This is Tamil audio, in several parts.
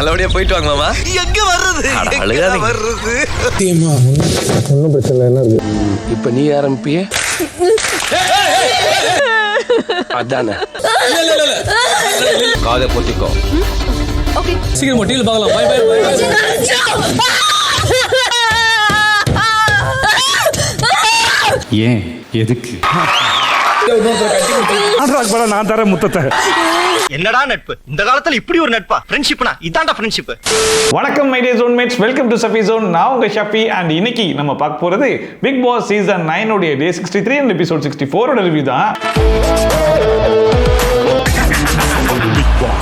நல்லபடியா போயிட்டு வாங்க மாமா. எங்க வர்றது வர்றது ஒன்றும் பிரச்சனை இல்லை. என்ன இருக்கு இப்ப நீ ஆரம்பிப்பிய அதானே காதை பொத்திக்கோ. ஓகே சீக்கிரம் டிவியில் பார்க்கலாம். Bye bye bye. ஏன் எதுக்கு நான் தர முத்தத்தை. என்னடா நட்பு இந்த காலத்துல இப்படி ஒரு நட்பா? ஃப்ரெண்ட்ஷிப்னா இதான்டா ஃப்ரெண்ட்ஷிப். வணக்கம் my dear zone mates, welcome to Shafi zone. நான் உங்க ஷஃபி அண்ட் இன்னைக்கு நம்ம பார்க்க போறது பிக் பாஸ் சீசன் 9 உடைய டே 63 அண்ட் எபிசோட் 64 ஓட ரிவ்யூ தான்.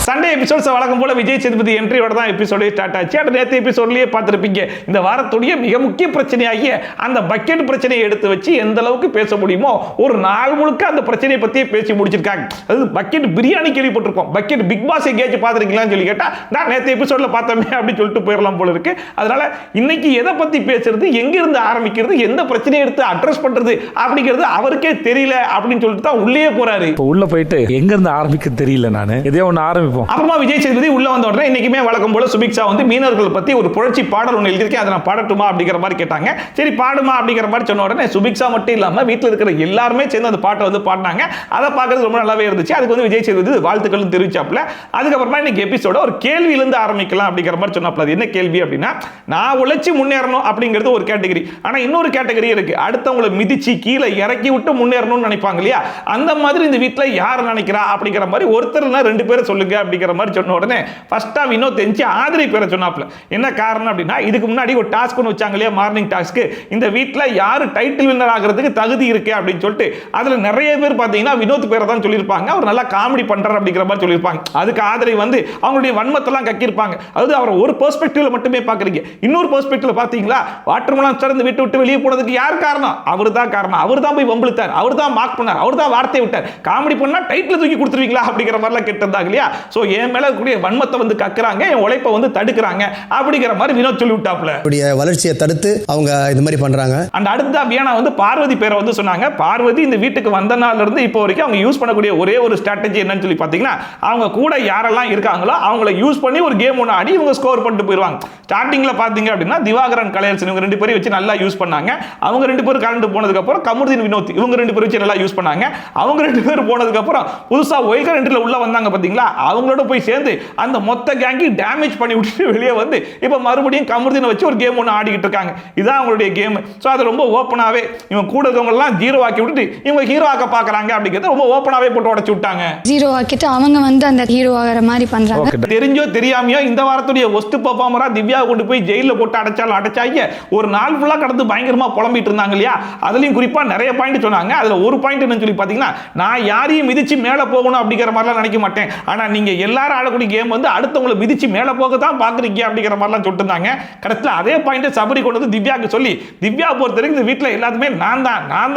சண்டே எபிசோட்ஸ் வழக்கம் போல விஜய் சேதுபதி என்ட்ரியோட தான் எபிசோடே ஸ்டார்ட் ஆச்சு. அது நேற்று எபிசோட்லயே பார்த்துருப்பீங்க. இந்த வாரத்துடைய மிக முக்கிய பிரச்சனையாகிய அந்த பக்கெட் பிரச்சனையை எடுத்து வச்சு எந்த அளவுக்கு பேச முடியுமோ ஒரு நாள் முழுக்க அந்த பிரச்சனையை பத்தியே பேசி முடிச்சிருக்காங்க. அது பக்கெட் பிரியாணி கேள்விப்பட்டிருக்கோம். பக்கெட் பிக் பாஸ் எங்கேயாச்சும் பார்த்துருக்கீங்களான்னு சொல்லி கேட்டா நான் நேற்று எபிசோட்ல பார்த்தோமே அப்படின்னு சொல்லிட்டு போயிடலாம் போல இருக்கு. அதனால இன்னைக்கு எதை பத்தி பேசுறது, எங்க இருந்து ஆரம்பிக்கிறது, எந்த பிரச்சனையை எடுத்து அட்ரஸ் பண்றது அப்படிங்கிறது அவருக்கே தெரியல அப்படின்னு சொல்லிட்டு தான் உள்ளே போறாரு. இப்போ உள்ள போயிட்டு எங்க இருந்து ஆரம்பிக்க தெரியல. நான் எதையோ ஒன்று ஆரம்பிப்போம். அப்புறமா விஜய் சேதுபதி உள்ள வந்த உடனே இன்னைக்குமே வழக்கம் போல சுபிக்ஷா வந்து மீனவர்கள் பத்தி ஒரு புரட்சி பாடல் ஒன்று எழுதியிருக்கேன், அதை நான் பாடட்டுமா அப்படிங்கிற மாதிரி கேட்டாங்க. சரி பாடுமா அப்படிங்கிற மாதிரி சொன்ன உடனே சுபிக்ஷா மட்டும் இல்லாம வீட்டில் இருக்கிற எல்லாருமே சேர்ந்து அந்த பாட்டை வந்து பாடினாங்க. அதை பார்க்கறது ரொம்ப நல்லாவே இருந்துச்சு. அதுக்கு வந்து விஜய் சேதுபதி வாழ்த்துக்கள் தெரிவிச்சாப்ல. அதுக்கப்புறமா இன்னைக்கு எபிசோட ஒரு கேள்வியிலிருந்து ஆரம்பிக்கலாம் அப்படிங்கிற மாதிரி சொன்னாப்ல. அது என்ன கேள்வி அப்படின்னா, நான் உழைச்சி முன்னேறணும் அப்படிங்கிறது ஒரு கேட்டகரி. ஆனா இன்னொரு கேட்டகரி இருக்கு, அடுத்தவங்களை மிதிச்சு கீழே இறக்கி விட்டு முன்னேறணும்னு நினைப்பாங்க இல்லையா, அந்த மாதிரி இந்த வீட்டில் யார் நினைக்கிறா அப்படிங்கிற மாதிரி ஒருத்தர்னா ரெண்டு பேரை சொல்லுங்க அப்படிங்கிற மாதிரி சொன்ன உடனே ஃபர்ஸ்டா வினோத் தெரிஞ்சு ஆதிரை பேரை சொன்னாப்ல. என்ன காரணம் அப்படின்னா, இதுக்கு முன்னாடி ஒரு டாஸ்க் ஒன்று வச்சாங்க இல்லையா, மார்னிங் டாஸ்க். இந்த வீட்டில் யாரு டைட்டில் வின்னர் ஆகிறதுக்கு தகுதி இருக்கு அப்படின்னு சொல்லிட்டு அதுல நிறைய பேர் பார்த்தீங்கன்னா வினோத் பேரை தான் சொல்லியிருப்பாங்க. அவர் நல்லா காமெடி பண்றாரு அப்படிங்கிற மாதிரி சொல்லியிருப்பாங்க. அதுக்கு ஆதிரை வந்து அவங்களுடைய வன்மத்தெல்லாம் கக்கியிருப்பாங்க. அதாவது அவர் ஒரு பெர்ஸ்பெக்டிவ்ல மட்டுமே பார்க்குறீங்க, இன்னொரு பெர்ஸ்பெக்டிவ்ல பார்த்தீங்களா வாட்டர்மெலன் ஸ்டார் இந்த வீட்டை விட்டு வெளியே போனதுக்கு யார் காரணம்? அவர் தான் காரணம். அவர் தான் போய் வம்பிழுத்தார், அவர் தான் மார்க் பண்ணார், அவர் தான் வார்த்தையை விட்டார். காமெடி பண்ணா டைட்டில் தூக்கி கொடுத்துருவீங்களா அப்படிங்கிற மாதிரிலாம் கேட்டிருந்தாங்க இல்லையா. ஸோ என் மேல கூடிய வன்மத்தை வந்து கக்குறாங்க, என் உழைப்பை வந்து தடுக்கிறாங்க அப்படிங்கிற மாதிரி வினோத் சொல்லி விட்டாப்ல. வளர்ச்சியை தடுத்து அவங்க இது மாதிரி பண்றாங்க. அண்ட் அடுத்த வியானா வந்து பார்வதி பேரை வந்து சொன்னாங்க. பார்வதி இந்த வீட்டுக்கு வந்த நாள்ல இருந்து இப்போ வரைக்கும் அவங்க யூஸ் பண்ணக்கூடிய ஒரே ஒரு ஸ்ட்ராட்டஜி என்னன்னு சொல்லி பார்த்தீங்கன்னா, அவங்க கூட யாரெல்லாம் இருக்காங்களோ அவங்கள யூஸ் பண்ணி ஒரு கேம் ஒன்று ஆடி இவங்க ஸ்கோர் பண்ணிட்டு போயிடுவாங்க. ஸ்டார்டிங்ல பார்த்தீங்க அப்படின்னா திவாகரன் கலையரசன் இவங்க ரெண்டு பேரும் வச்சு நல்லா யூஸ் பண்ணாங்க. அவங்க ரெண்டு பேரும் கரண்ட் போனதுக்கு அப்புறம் கமருதீன் வினோத் இவங்க ரெண்டு பேரும் வச்சு நல்லா யூஸ் பண்ணாங்க. அவங்க ரெண்டு பேரும் போனதுக்கு அப்புறம் புதுசா ஒயில் கரண்ட்ல உள்ள வந்தாங்க பாத்தீங்களா, அவங்களோட போய் சேர்ந்து அந்த மொத்த கேங்கி டேமேஜ் பண்ணி விட்டு வெளியே வந்து இப்போ மறுபடியும் கமருதீனை வச்சு ஒரு கேம் ஒன்று ஆடிக்கிட்டு இருக்காங்க. இதுதான் அவங்களுடைய கேம். ஸோ அது ரொம்ப ஓப்பனாகவே இவங்க கூட இருக்கவங்கலாம் ஜீரோ ஆக்கி விட்டுட்டு இவங்க ஹீரோ ஆக்க பார்க்குறாங்க அப்படிங்கிறத ரொம்ப ஓப்பனாகவே போட்டு உடச்சு விட்டாங்க. ஜீரோ ஆக்கிட்டு அவங்க வந்து அந்த ஹீரோ ஆகிற மாதிரி பண்றாங்க. தெரிஞ்சோ தெரியாமையோ இந்த வாரத்துடைய ஒஸ்ட் பெர்ஃபார்மரா திவ்யா கொண்டு போய் ஜெயிலில் போட்டு அடைச்சாலும் அடைச்சாங்க. ஒரு நாள் ஃபுல்லாக கடந்து பயங்கரமா புலம்பிட்டு இருந்தாங்க இல்லையா. அதுலயும் குறிப்பாக நிறைய பாயிண்ட் சொன்னாங்க. அதுல ஒரு பாயிண்ட் என்னன்னு சொல்லி பார்த்தீங்கன்னா, நான் யாரையும் மிதிச்சு மேலே போகணும் அப்படிங்கிற மாதிரிலாம் நினைக்க மாட்டேன், ஆனா நீங்க எல்லாரும் ஆடக்கூடிய கேம் வந்து அடுத்தவங்களை மிதிச்சு மேலே போக தான் பார்க்குறீங்க அப்படிங்கிற மாதிரிலாம் சொல்லிட்டு இருந்தாங்க. கடைசியில் அதே பாயிண்ட் சபரி கொண்டு வந்து திவ்யாவுக்கு சொல்லி, திவ்யா பொறுத்த வரைக்கும் இந்த வீட்டில் எல்லாத்துமே நான்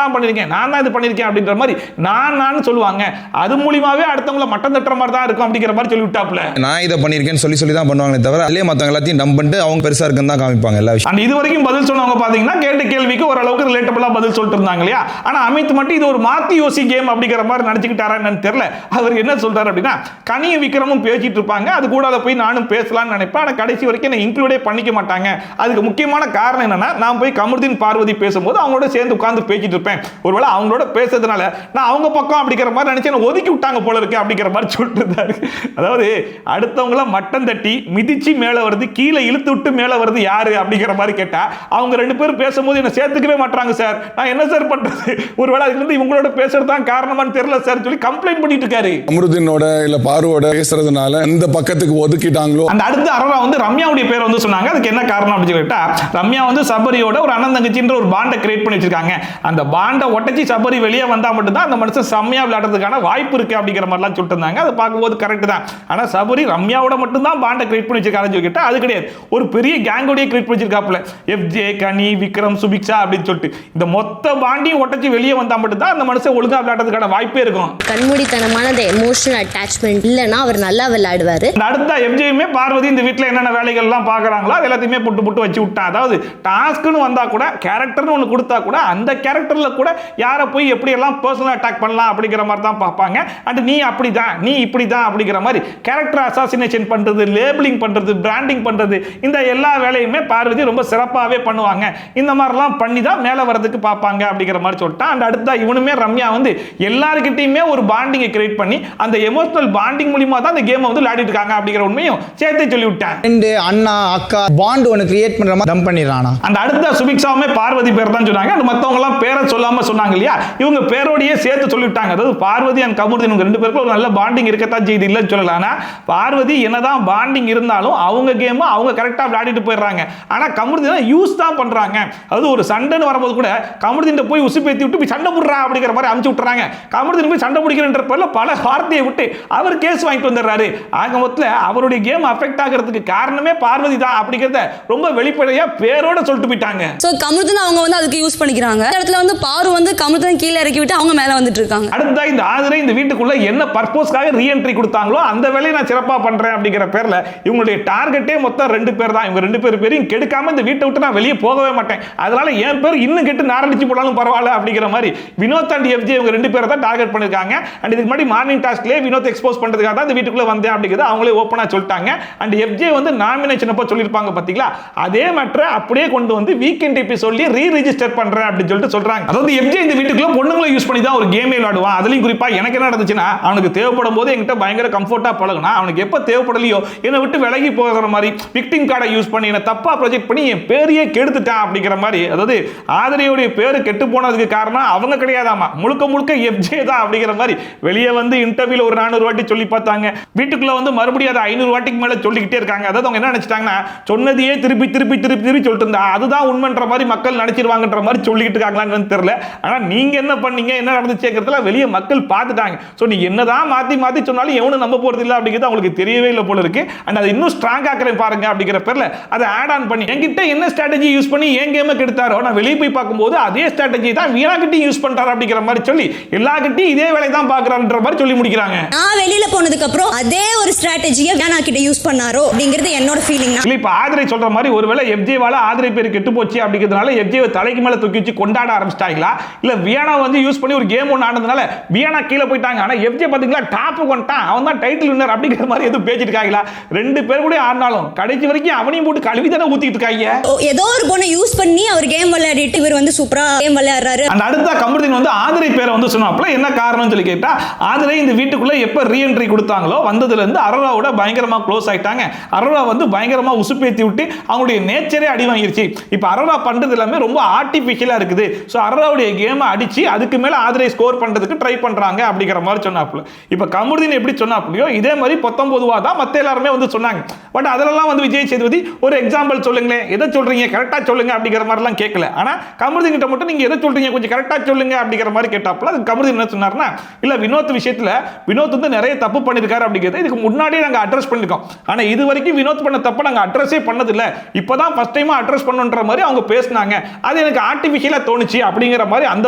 தான் பண்ணியிருக்கேன், நான் தான் இது பண்ணியிருக்கேன் அப்படின்ற மாதிரி நான் சொல்லுவாங்க. அது மூலியமாவே அடுத்தவங்களை மட்டம் தட்டுற மாதிரி தான் இருக்கும் அப்படிங்கிற மாதிரி சொல்லி விட்டாப்ல. நான் இதை பண்ணியிருக்கேன்னு சொல்லி தான் பண்ணுவாங்களே தவிர அதிலே மற்றவங்க எல்லாத்தையும் டம்ப் பண்ணிட்டு அவங்க பெருசா இருக்குன்னு தான் காமிப்பாங்க எல்லா விஷயம். இது வரைக்கும் பதில் சொன்னவங்க பாத்தீங்கன்னா கேட்ட கேள்விக்கு ஓரளவுக்கு ரிலேட்டபிளா பதில் சொல்லிட்டு இருந்தாங்க இல்லையா. ஆனா அமித் மட்டும் இது ஒரு மாத்தி யோசி கேம் அப்படிங்கிற மாதிரி நினைச்சுக்கிட்டாரா என்னன்னு தெரியல. அவர் என்ன சொல்றாரு அப்படின்னா, கனியும் விக்ரமும் பேசிட்டு இருப்பாங்க, அது கூட போய் நானும் பேசலாம்னு நினைப்பேன், ஆனா கடைசி வரைக்கும் என்ன இன்க்ளூடே பண்ணிக்க மாட்டாங்க. அதுக்கு முக்கியமான காரணம் என்னன்னா, நான் போய் கமருதீன் பார்வதி பேசும்போது அவங்களோட சேர்ந்து உட்கார்ந்து பேசிட்டு இருப்பேன். ஒருவேளை அவங்களோட பேசுறதுனால நான் அவங்க பக்கம் அப்படிங்கிற மாதிரி நினைச்சு ஒதுக்கி விட்டாங்க போல இருக்கு அப்படிங்கிற மாதிரி சொல்லிட்டு இருந்தாரு. அதாவது அடுத்தவங்கள மட்டம் தட்டி மிதிச்சு மேல வருது, கீழே இழுத்து விட்டு மேல வருது யாரு அப்படிங்கிற மாதிரி கேட்டா, அவங்க ரெண்டு பேரும் பேசும்போது என்ன சேர்த்துக்கவே மாட்டாங்க சார், நான் என்ன சார் பண்றது, ஒருவேளை அதுக்கு வந்து இவங்களோட பேசுறது தான் காரணமான்னு தெரியல சார் சொல்லி கம்ப்ளைண்ட் பண்ணிட்டு இருக்காரு. அமிர்தினோட இல்ல பார்வோட பேசுறதுனால இந்த பக்கத்துக்கு ஒதுக்கிட்டாங்களோ. அந்த அடுத்த அரோரா வந்து ரம்யாவுடைய பேர் வந்து சொன்னாங்க. அதுக்கு என்ன காரணம் அப்படின்னு சொல்லிட்டா, ரம்யா வந்து சபரியோட ஒரு அண்ணன் தங்கச்சின்ற ஒரு பாண்டை கிரியேட் பண்ணி வச்சிருக்காங்க. அந்த பாண்டை ஒட்டச்சி சபரி வெளியே வந்தா மட்டும் தான் அந்த மனுஷன் செம்மையா விளையாடுறதுக்கான வாய்ப்பு இருக்கு அப்படிங்கிற மாதிரிலாம் சொல்லிட்டு இருந்தாங்க. அதை பார்க்கும்போது கரெக்ட் தான். ஆனா சபரி ரம்யாவோட மட்டும் தான் பாண்டை கிரியேட் பண்ணி வச்சிருக்காருன்னு சொல்லிட்டு அது கிடையாது, ஒரு பெரிய கேங்கோடய கிரியேட் பண்ணி வச்சிருக்காப்ல. எஃப்ஜே, கனி, விக்ரம், சுபிக்ஷா அப்படின்னு சொல்லிட்டு இந்த மொத்த பாண்டையும் ஒட்டச்சி வெளியே வந்தா மட்டும் தான் அந்த மனுஷன் ஒழுங்கா விளையாடுறதுக்கான வாய்ப்பே இருக்கும். கண்மூடித்தனமான எமோஷனல் அட்டாச்மெண்ட் இல்லைன்னா அவர் நல்லா விளையாடுவாரு. அடுத்த எம்ஜேயுமே பார்வதி இந்த வீட்டில் என்னென்ன வேலைகள்லாம் பார்க்குறாங்களோ அது எல்லாத்தையுமே புட்டு வச்சு விட்டான். அதாவது டாஸ்க்னு வந்தால் கூட கேரக்டர்னு ஒன்று கொடுத்தா கூட அந்த கேரக்டரில் கூட யாரை போய் எப்படியெல்லாம் பர்சனல் அட்டாக் பண்ணலாம் அப்படிங்கிற மாதிரி தான் பார்ப்பாங்க. அண்ட் நீ அப்படி தான் நீ இப்படி தான் அப்படிங்கிற மாதிரி கேரக்டர் அசாசினேஷன் பண்ணுறது, லேபிளிங் பண்ணுறது, பிராண்டிங் பண்ணுறது, இந்த எல்லா வேலையுமே பார்வதி ரொம்ப சிறப்பாகவே பண்ணுவாங்க. இந்த மாதிரிலாம் பண்ணி தான் மேலே வரதுக்கு பார்ப்பாங்க அப்படிங்கிற மாதிரி சொல்லிட்டான். அண்ட் அடுத்தா இவனுமே ரம்யா வந்து எல்லாருக்கிட்டையுமே ஒரு பாண்டிங்கை கிரியேட் பண்ணி அந்த எமோஷனல் பாண்டிங் மூலியமா தான் அந்த கேமை வந்து விளையாடிட்டு இருக்காங்க அப்படிங்கிற உண்மையும் சேர்த்து சொல்லி விட்டேன். ரெண்டு அண்ணா அக்கா பாண்ட் ஒன்று கிரியேட் பண்ற மாதிரி டம்ப் பண்ணிடுறானா. அந்த அடுத்த சுபிக்ஷாவுமே பார்வதி பேர் தான் சொன்னாங்க. அந்த மற்றவங்க எல்லாம் பேரை சொல்லாம சொன்னாங்க இல்லையா, இவங்க பேரோடையே சேர்த்து சொல்லிவிட்டாங்க. அதாவது பார்வதி அண்ட் கமருதீன் இவங்க ரெண்டு பேருக்கும் ஒரு நல்ல பாண்டிங் இருக்கத்தான் செய்து இல்லைன்னு சொல்லலாம். ஆனா பார்வதி என்னதான் பாண்டிங் இருந்தாலும் அவங்க கேம் அவங்க கரெக்டா விளையாடிட்டு போயிடுறாங்க. ஆனா கமருதீன் யூஸ் தான் பண்றாங்க. அது ஒரு சண்டைன்னு வரும்போது கூட கமருதீன் போய் உசுப்பேத்தி விட்டு சண்டை போடுறா அப்படிங்கிற மாதிரி அமுச்சு விட்டுறாங்க. கமருதீன் போய் சண்டை பிடிக்கிறன்ற பேர்ல பல வார்த்தையை விட்டு அவர் கேஸ் வாங்கிட்டு வந்துடுறாரு. ஆக மொத்தத்தில் அவருடைய கேம் அஃபெக்ட் ஆகிறதுக்கு காரணமே பார்வதி தான் அப்படிங்கிறத ரொம்ப வெளிப்படையா பேரோட சொல்லிட்டு போயிட்டாங்க. சோ கமருதீன் அவங்க வந்து அதுக்கு யூஸ் பண்ணிக்கிறாங்க. இந்த இடத்துல வந்து பாரு வந்து கமருதீன் கீழே இறக்கி விட்டு அவங்க மேல வந்துட்டு இருக்காங்க. அடுத்ததா இந்த ஆதிரை இந்த வீட்டுக்குள்ள என்ன பர்பஸ்க்காக ரீஎன்ட்ரி கொடுத்தாங்களோ அந்த வேலையை நான் சிறப்பா பண்றேன் அப்படிங்கிற பேர்ல இவங்களுடைய டார்கெட்டே மொத்தம் 2 பேர் தான். இவங்க 2 பேரையும் கெடுக்காம இந்த வீட்டை விட்டு நான் வெளியே போகவே மாட்டேன், அதனால என் பேர் இன்னும் கெட்டு நாரடிச்சு போனாலும் பரவாயில்ல அப்படிங்கிற மாதிரி வினோத் அண்ட் எஃப்ஜே இவங்க 2 பேரை தான் டார்கெட் பண்ணிருக்காங்க. அண்ட் இதுக்கு முன்னாடி மார்னிங் டாஸ்க்லயே வினோத் எக்ஸ்போஸ் பண்றதுக்காக தான் இந்த வீட்டுக்குள்ள வந்தேன் அப்படிங்கிறது அவங்களே ஓப்பனா சொல்லிட்டாங்க. அண்ட் எஃப்ஜே வந்து நாமினேஷன் அப்போ சொல்லியிருப்பாங்க பாத்தீங்களா, அதே மேட்டரை அப்படியே கொண்டு வந்து வீக்கெண்ட் எபிசோட்லயே ரீ ரெஜிஸ்டர் பண்றேன் அப்படின்னு சொல்லிட்டு சொல்றாங்க. அதாவது எஃப்ஜே இந்த வீட்டுக்குள்ள பொண்ணுங்களை யூஸ் பண்ணி தான் ஒரு கேமே விளையாடுவான். அதுலயும் குறிப்பா எனக்கு என்ன நடந்துச்சுன்னா, அவனுக்கு தேவைப்படும் போது என்கிட்ட பயங்கர கம்ஃபர்ட்டா பழகுனா, அவனுக்கு எப்ப தேவைப்படலையோ என்னை விட்டு விலகி போகிற மாதிரி விக்டிம் கார்டை யூஸ் பண்ணி என்ன தப்பா ப்ரொஜெக்ட் பண்ணி என் பேரையே கெடுத்துட்டான் அப்படிங்கிற மாதிரி. அதாவது ஆதிரையோடைய பேரு கெட்டு போனதுக்கு காரணம் அவங்க கிடையாதாமா, முழுக்க எஃப்ஜே தான் அப்படிங்கிற மாதிரி வெளியே வந்து இன்டர்வியூல ஒரு 400 வாட்டி சொல்லி பார்த்தாங்க. வீட்டுக்குள்ள வந்து மறுபடியும் அதை 500 வாட்டிக்கு மேல சொல்லிக்கிட்டே இருக்காங்க. அதாவது அவங்க என்ன நினைச்சிட்டாங்கன்னா, சொன்னதையே திருப்பி சொல்லிட்டு இருந்தா அதுதான் உண்மைன்ற மாதிரி மக்கள் நினைச்சிருவாங்கன்ற மாதிரி சொல்லிட்டு இருக்காங்களான்னு தெரியல. ஆனா நீங்க என்ன பண்ணீங்க, என்ன நடந்துச்சுங்கிறதுல வெளியே மக்கள் பார்த்துட்டாங்க. ஸோ நீ என்னதான் மாத்தி சொன்னாலும் எவனும் நம்ப போறது இல்லை அப்படிங்கிறது அவங்களுக்கு தெரியவே இல்லை போல இருக்கு. அண்ட் அதை இன்னும் ஸ்ட்ராங் ஆக்குறேன் பாருங்க அப்படிங்கிற பேர்ல அதை ஆட் ஆன் பண்ணி என்கிட்ட என்ன ஸ்ட்ராட்டஜி யூஸ் பண்ணி என் கேமை கெடுத்தாரோ, நான் வெளியே போய் பார்க்கும்போது அதே ஸ்ட்ராட்டஜி தான் வீணாக்கிட்டையும் யூஸ் பண்றாரு அப்படிங்கிற மாதிரி சொல்லி எல்லார்கிட்டையும் இதே வேலை தான் பார்க்கறான்ற மாதிரி சொல்லி முடிக்கிறாங்க. நான் வெளியில போனதுக்கு அப்புறம் அதே ஒரு ஸ்ட்ராட்டஜியை வீணாக்கிட்ட யூஸ் பண்ணாரோ அப்படிங்கிறது என்னோட ஃபீலிங். இல்லை இப்போ ஆதிரை சொல்ற மாதிரி ஒருவேளை எஃப்ஜேவால ஆதிரை பேர் கெட்டு போச்சு அப்படிங்கிறதுனால எஃப்ஜேவை தலைக்கு மேல தூக்கி வச்சு கொண்டாட ஆரம்பிச்சிட்டாங்களா, இல்ல வியானா வந்து யூஸ் பண்ணி ஒரு கேம் ஒன்று ஆனதுனால வியானா கீழே போயிட்டாங்க. ஆனா எஃப்ஜே பாத்தீங்களா டாப் கொண்டான், அவன் தான் டைட்டில் வின்னர் அப்படிங்கிற மாதிரி எதுவும் பேசிட்டு இருக்காங்களா? 2 பேர் கூட ஆடினாலும் கடைசி வரைக்கும் அவனையும் போட்டு கழுவி தானே ஊத்திட்டு இருக்காங்க. ஏதோ ஒரு பொண்ணை யூஸ் பண்ணி அவர் கேம் விளையாடிட்டு இவர் வந்து சூப்பரா கேம் விளையாடுறாரு. அந்த அடுத்த கமருதீன் வந்து ஆதிரை பேரை வந்து சொன்னாப்ல, என்ன காரணம்னு சொல்லி கேட்டா, ஆதிரை இந்த வீட்டுக்குள்ள எப்ப ரீஎன்ட்ரி கொடுத்தாங்களோ வந்ததுல இருந்து அரோராவோட பயங்கரமா க்ளோஸ் ஆயிட்டாங்க. அரோரா வந்து பயங்கரமா உசுப்பேத்தி விட்டு அவங்களுடைய நேச்சரே அடி வாங்கிருச்சு. இப்போ அரோரா பண்றது எல்லாமே ரொம்ப ஆர்டிபிஷியலா இருக்குது. ஸோ அரோராவுடைய கேமை அடிச்சு அதுக்கு மேல ஆதிரை ஸ்கோர் பண்றதுக்கு ட்ரை பண்றாங்க அப்படிங்கிற மாதிரி சொன்னாப்ல. இப்போ கமருதீன் எப்படி சொன்னாப்லையோ இதே மாதிரி 19 தான் மத்த எல்லாருமே வந்து சொன்னாங்க. பட் அதெல்லாம் வந்து விஜய் சேதுபதி ஒரு எக்ஸாம்பிள் சொல்லுங்களேன், எதை சொல்றீங்க கரெக்டா சொல்லுங்க அப்படிங்கிற மாதிரிலாம் கேட்கல. ஆனா கமருதீன் கிட்ட மட்டும் நீங்க எதை சொல்றீங்க கொஞ்சம் கரெக்டா சொல்லுங்க அப்படிங்கிற மாதிரி கேட்டாப்ல. அது கமருதீன் என்ன சொன்னார்னா, இல்ல வினோத் விஷயத்துல வினோத் வந்து நிறைய தப்பு பண்ணிருக்காரு அப்படிங்கிறத இதுக்கு முன்னாடியே நாங்க அட்ரஸ் பண்ணிருக்கோம். ஆனா இது வரைக்கும் வினோத் பண்ண தப்ப நாங்க அட்ரஸே பண்ணது இல்ல, இப்பதான் ஃபர்ஸ்ட் டைமா அட்ரஸ் பண்ணணும்ன்ற மாதிரி அவங்க பேசினாங்க. அது எனக்கு ஆர்டிபிஷியலா தோணுச்சு அப்படிங்கிற மாதிரி அந்த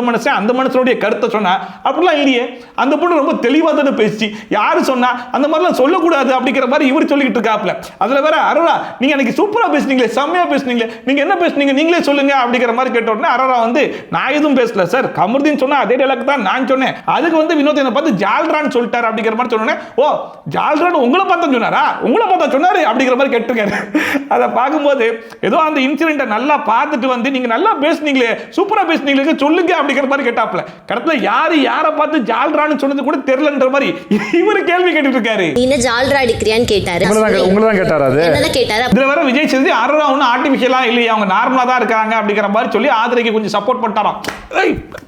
மனுஷனுடைய கருத்தை சொன்னா, அப்படிலாம் இல்லையே அந்த பொண்ணு ரொம்ப தெளிவா தானே பேசி, யாரு சொன்னா அந்த மாதிரிலாம் சொல்லக்கூடாது அப்படிங்கிற மாதிரி இவர் சொல்லிட்டு இருக்காப்ல. அதுல வேற அரோரா நீங்க எனக்கு சூப்பரா பேசுனீங்களே, செம்மையா பேசுனீங்களே, நீங்க என்ன பேசுனீங்க நீங்களே சொல்லுங்க அப்படிங்கிற மாதிரி கேட்ட உடனே அரோரா வந்து நான் எதுவும் பேசல சார், கமருதீன் சொன்னா அதே டயலாக் தான் நான் சொன்னேன், அதுக்கு வந்து வினோத் என்ன பார்த்து ஜால்ரான் சொல்லிட்டாரு அப்படிங்கிற மாதிரி சொன்னேன். ஓ ஜால்ரான் உங்களை பார்த்தா சொன்னாரா, உங்களை பார்த்தா சொன்னாரு அப்படிங்கிற மாதிரி கேட்டிருக்காரு. அதை பார்க்கும்போது ஏதோ அந்த இன்சிடென்ட்டை நல்லா பார்த்துட்டு வந்து நீங்க நல்லா பேசுனீங்களே, சூப்பரா பேசுனீங்களே சொல்லுங்க அப்படிங்கிற மாதிரி கேட்டாப்ல. கடத்துல யாரை பார்த்து ஜால்ரான்னு சொன்னது கூட தெரியலன்ற மாதிரி இவரு கேள்வி கேட்டுட்டு இருக்காரு. நீ என்ன ஜால்ரா அடிக்கிறியான்னு கேட்டாரு. உங்களை தான் கேட்டாரு. அது என்னதான் கேட்டாரு. இதுல வேற விஜய் சேதுபதி அரோரா ஒன்னும் ஆர்டிபிஷியலா இல்லையா, அவங்க நார்மலா தான் இருக்காங்க அப்படிங்கிற மாதிரி சொல்லி ஆதிரைக்கு கொஞ்சம் சப்போர்ட் பண்ணிட்டாராம்.